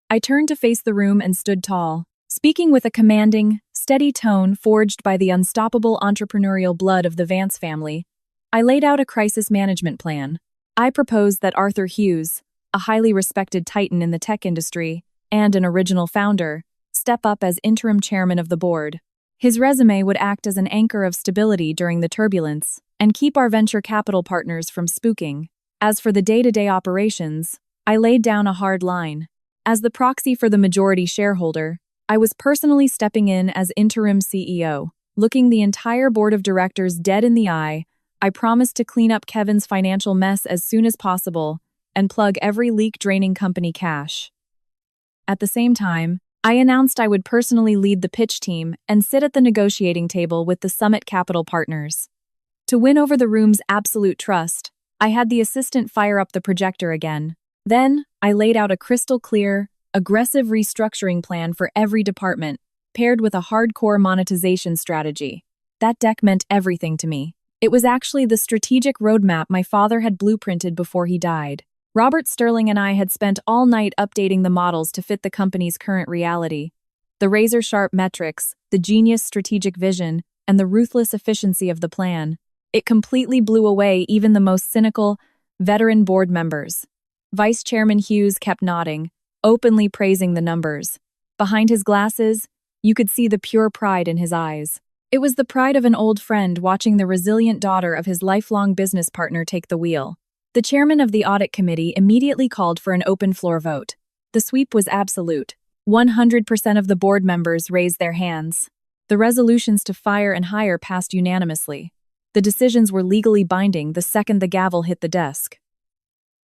I turned to face the room and stood tall, speaking with a commanding, steady tone forged by the unstoppable entrepreneurial blood of the Vance family. I laid out a crisis management plan. I proposed that Arthur Hughes, a highly respected titan in the tech industry and an original founder, step up as interim chairman of the board. His resume would act as an anchor of stability during the turbulence and keep our venture capital partners from spooking. As for the day-to-day operations, I laid down a hard line. As the proxy for the majority shareholder, I was personally stepping in as interim CEO. Looking the entire board of directors dead in the eye, I promised to clean up Kevin's financial mess as soon as possible and plug every leak-draining company cash. At the same time, I announced I would personally lead the pitch team and sit at the negotiating table with the Summit Capital partners. To win over the room's absolute trust, I had the assistant fire up the projector again. Then, I laid out a crystal-clear, aggressive restructuring plan for every department, paired with a hardcore monetization strategy. That deck meant everything to me. It was actually the strategic roadmap my father had blueprinted before he died. Robert Sterling and I had spent all night updating the models to fit the company's current reality. The razor-sharp metrics, the genius strategic vision, and the ruthless efficiency of the plan. It completely blew away even the most cynical, veteran board members. Vice Chairman Hughes kept nodding, openly praising the numbers. Behind his glasses, you could see the pure pride in his eyes. It was the pride of an old friend watching the resilient daughter of his lifelong business partner take the wheel. The chairman of the audit committee immediately called for an open floor vote. The sweep was absolute. 100% of the board members raised their hands. The resolutions to fire and hire passed unanimously. The decisions were legally binding the second the gavel hit the desk.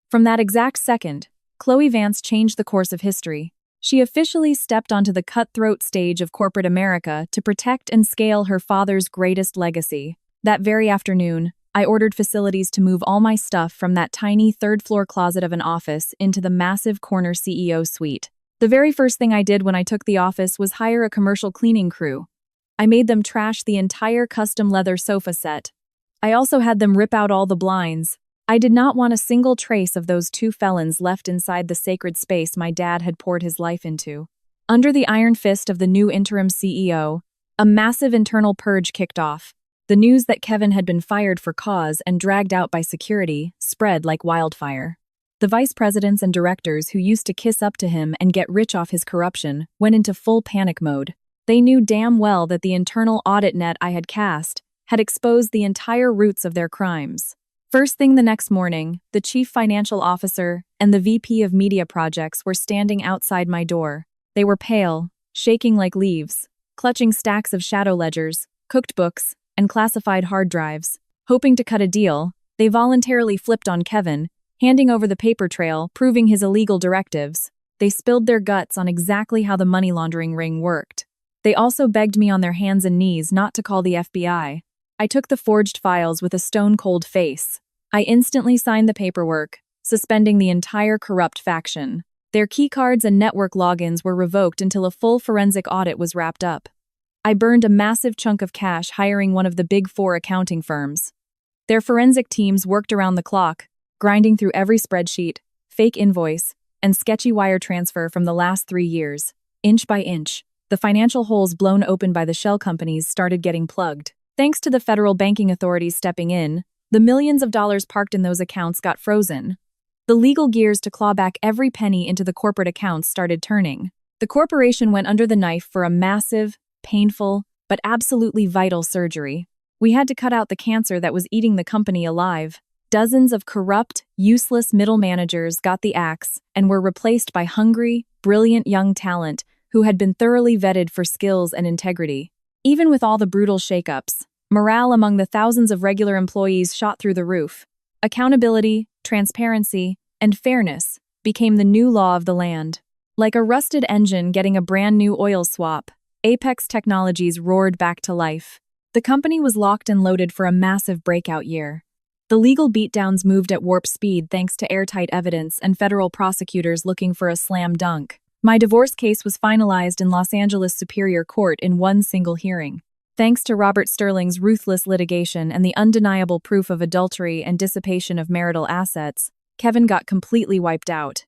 From that exact second, Chloe Vance changed the course of history. She officially stepped onto the cutthroat stage of corporate America to protect and scale her father's greatest legacy. That very afternoon, I ordered facilities to move all my stuff from that tiny third-floor closet of an office into the massive corner CEO suite. The very first thing I did when I took the office was hire a commercial cleaning crew. I made them trash the entire custom leather sofa set. I also had them rip out all the blinds. I did not want a single trace of those two felons left inside the sacred space my dad had poured his life into. Under the iron fist of the new interim CEO, a massive internal purge kicked off. The news that Kevin had been fired for cause and dragged out by security spread like wildfire. The vice presidents and directors who used to kiss up to him and get rich off his corruption went into full panic mode. They knew damn well that the internal audit net I had cast had exposed the entire roots of their crimes. First thing the next morning, the chief financial officer and the VP of media projects were standing outside my door. They were pale, shaking like leaves, clutching stacks of shadow ledgers, cooked books, and classified hard drives. Hoping to cut a deal, they voluntarily flipped on Kevin, handing over the paper trail, proving his illegal directives. They spilled their guts on exactly how the money laundering ring worked. They also begged me on their hands and knees not to call the FBI. I took the forged files with a stone-cold face. I instantly signed the paperwork, suspending the entire corrupt faction. Their keycards and network logins were revoked until a full forensic audit was wrapped up. I burned a massive chunk of cash hiring one of the Big Four accounting firms. Their forensic teams worked around the clock, grinding through every spreadsheet, fake invoice, and sketchy wire transfer from the last 3 years. Inch by inch, the financial holes blown open by the shell companies started getting plugged. Thanks to the federal banking authorities stepping in, the millions of dollars parked in those accounts got frozen. The legal gears to claw back every penny into the corporate accounts started turning. The corporation went under the knife for a massive, painful, but absolutely vital surgery. We had to cut out the cancer that was eating the company alive. Dozens of corrupt, useless middle managers got the axe and were replaced by hungry, brilliant young talent who had been thoroughly vetted for skills and integrity. Even with all the brutal shakeups, morale among the thousands of regular employees shot through the roof. Accountability, transparency, and fairness became the new law of the land. Like a rusted engine getting a brand new oil swap, Apex Technologies roared back to life. The company was locked and loaded for a massive breakout year. The legal beatdowns moved at warp speed thanks to airtight evidence and federal prosecutors looking for a slam dunk. My divorce case was finalized in Los Angeles Superior Court in one single hearing. Thanks to Robert Sterling's ruthless litigation and the undeniable proof of adultery and dissipation of marital assets, Kevin got completely wiped out.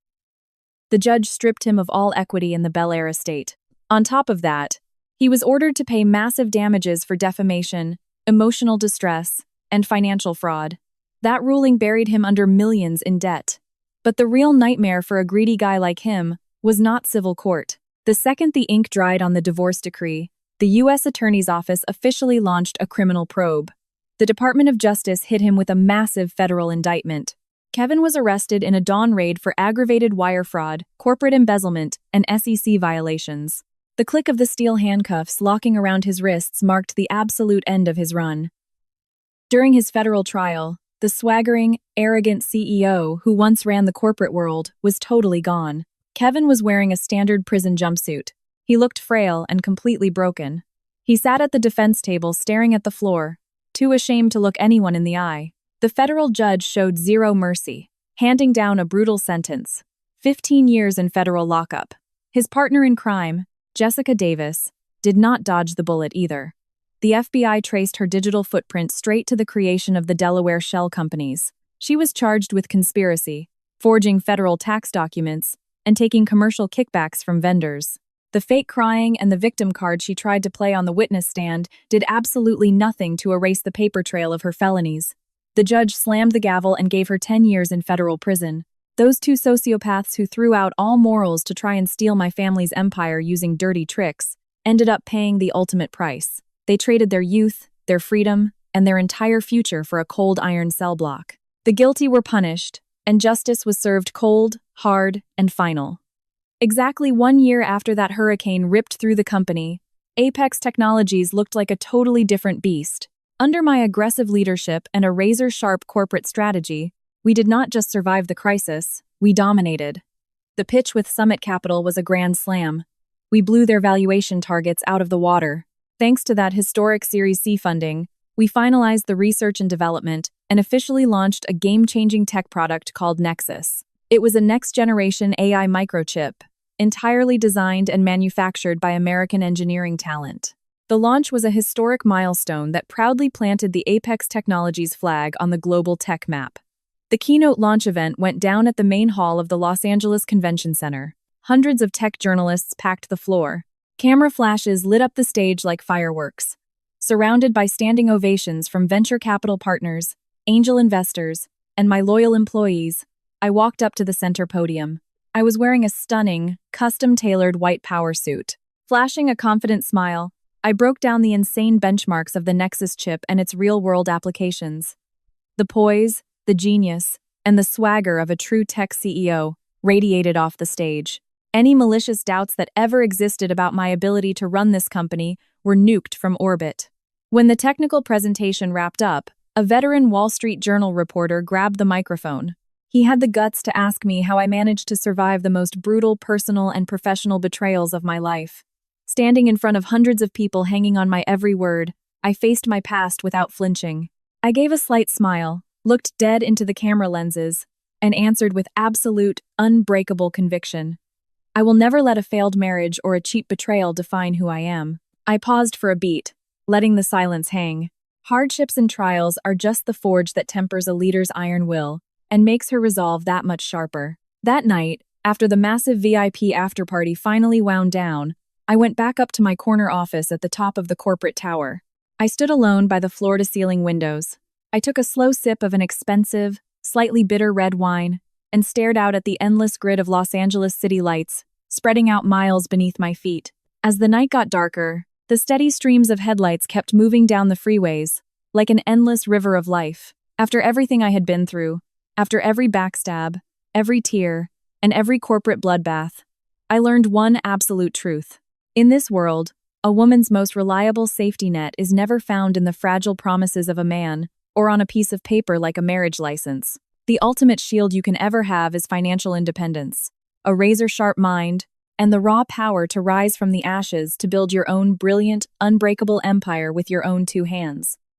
The judge stripped him of all equity in the Bel Air estate. On top of that, he was ordered to pay massive damages for defamation, emotional distress, and financial fraud. That ruling buried him under millions in debt. But the real nightmare for a greedy guy like him was not civil court. The second the ink dried on the divorce decree, the U.S. Attorney's Office officially launched a criminal probe. The Department of Justice hit him with a massive federal indictment. Kevin was arrested in a dawn raid for aggravated wire fraud, corporate embezzlement, and SEC violations. The click of the steel handcuffs locking around his wrists marked the absolute end of his run. During his federal trial, the swaggering, arrogant CEO who once ran the corporate world was totally gone. Kevin was wearing a standard prison jumpsuit. He looked frail and completely broken. He sat at the defense table staring at the floor, too ashamed to look anyone in the eye. The federal judge showed zero mercy, handing down a brutal sentence: 15 years in federal lockup. His partner in crime, Jessica Davis, did not dodge the bullet either. The FBI traced her digital footprint straight to the creation of the Delaware shell companies. She was charged with conspiracy, forging federal tax documents, and taking commercial kickbacks from vendors. The fake crying and the victim card she tried to play on the witness stand did absolutely nothing to erase the paper trail of her felonies. The judge slammed the gavel and gave her 10 years in federal prison. Those two sociopaths who threw out all morals to try and steal my family's empire using dirty tricks ended up paying the ultimate price. They traded their youth, their freedom, and their entire future for a cold iron cell block. The guilty were punished, and justice was served cold, hard, and final. Exactly 1 year after that hurricane ripped through the company, Apex Technologies looked like a totally different beast. Under my aggressive leadership and a razor-sharp corporate strategy, we did not just survive the crisis, we dominated. The pitch with Summit Capital was a grand slam. We blew their valuation targets out of the water. Thanks to that historic Series C funding, we finalized the research and development and officially launched a game-changing tech product called Nexus. It was a next-generation AI microchip, entirely designed and manufactured by American engineering talent. The launch was a historic milestone that proudly planted the Apex Technologies flag on the global tech map. The keynote launch event went down at the main hall of the Los Angeles Convention Center. Hundreds of tech journalists packed the floor. Camera flashes lit up the stage like fireworks. Surrounded by standing ovations from venture capital partners, angel investors, and my loyal employees, I walked up to the center podium. I was wearing a stunning, custom-tailored white power suit. Flashing a confident smile, I broke down the insane benchmarks of the Nexus chip and its real-world applications. The poise, the genius, and the swagger of a true tech CEO radiated off the stage. Any malicious doubts that ever existed about my ability to run this company were nuked from orbit. When the technical presentation wrapped up, a veteran Wall Street Journal reporter grabbed the microphone. He had the guts to ask me how I managed to survive the most brutal personal and professional betrayals of my life. Standing in front of hundreds of people hanging on my every word, I faced my past without flinching. I gave a slight smile, looked dead into the camera lenses, and answered with absolute, unbreakable conviction. I will never let a failed marriage or a cheap betrayal define who I am. I paused for a beat, letting the silence hang. Hardships and trials are just the forge that tempers a leader's iron will and makes her resolve that much sharper. That night, after the massive VIP afterparty finally wound down, I went back up to my corner office at the top of the corporate tower. I stood alone by the floor-to-ceiling windows. I took a slow sip of an expensive, slightly bitter red wine and stared out at the endless grid of Los Angeles city lights, spreading out miles beneath my feet. As the night got darker, the steady streams of headlights kept moving down the freeways, like an endless river of life. After everything I had been through, after every backstab, every tear, and every corporate bloodbath, I learned one absolute truth. In this world, a woman's most reliable safety net is never found in the fragile promises of a man or on a piece of paper like a marriage license. The ultimate shield you can ever have is financial independence, a razor-sharp mind, and the raw power to rise from the ashes to build your own brilliant, unbreakable empire with your own two hands.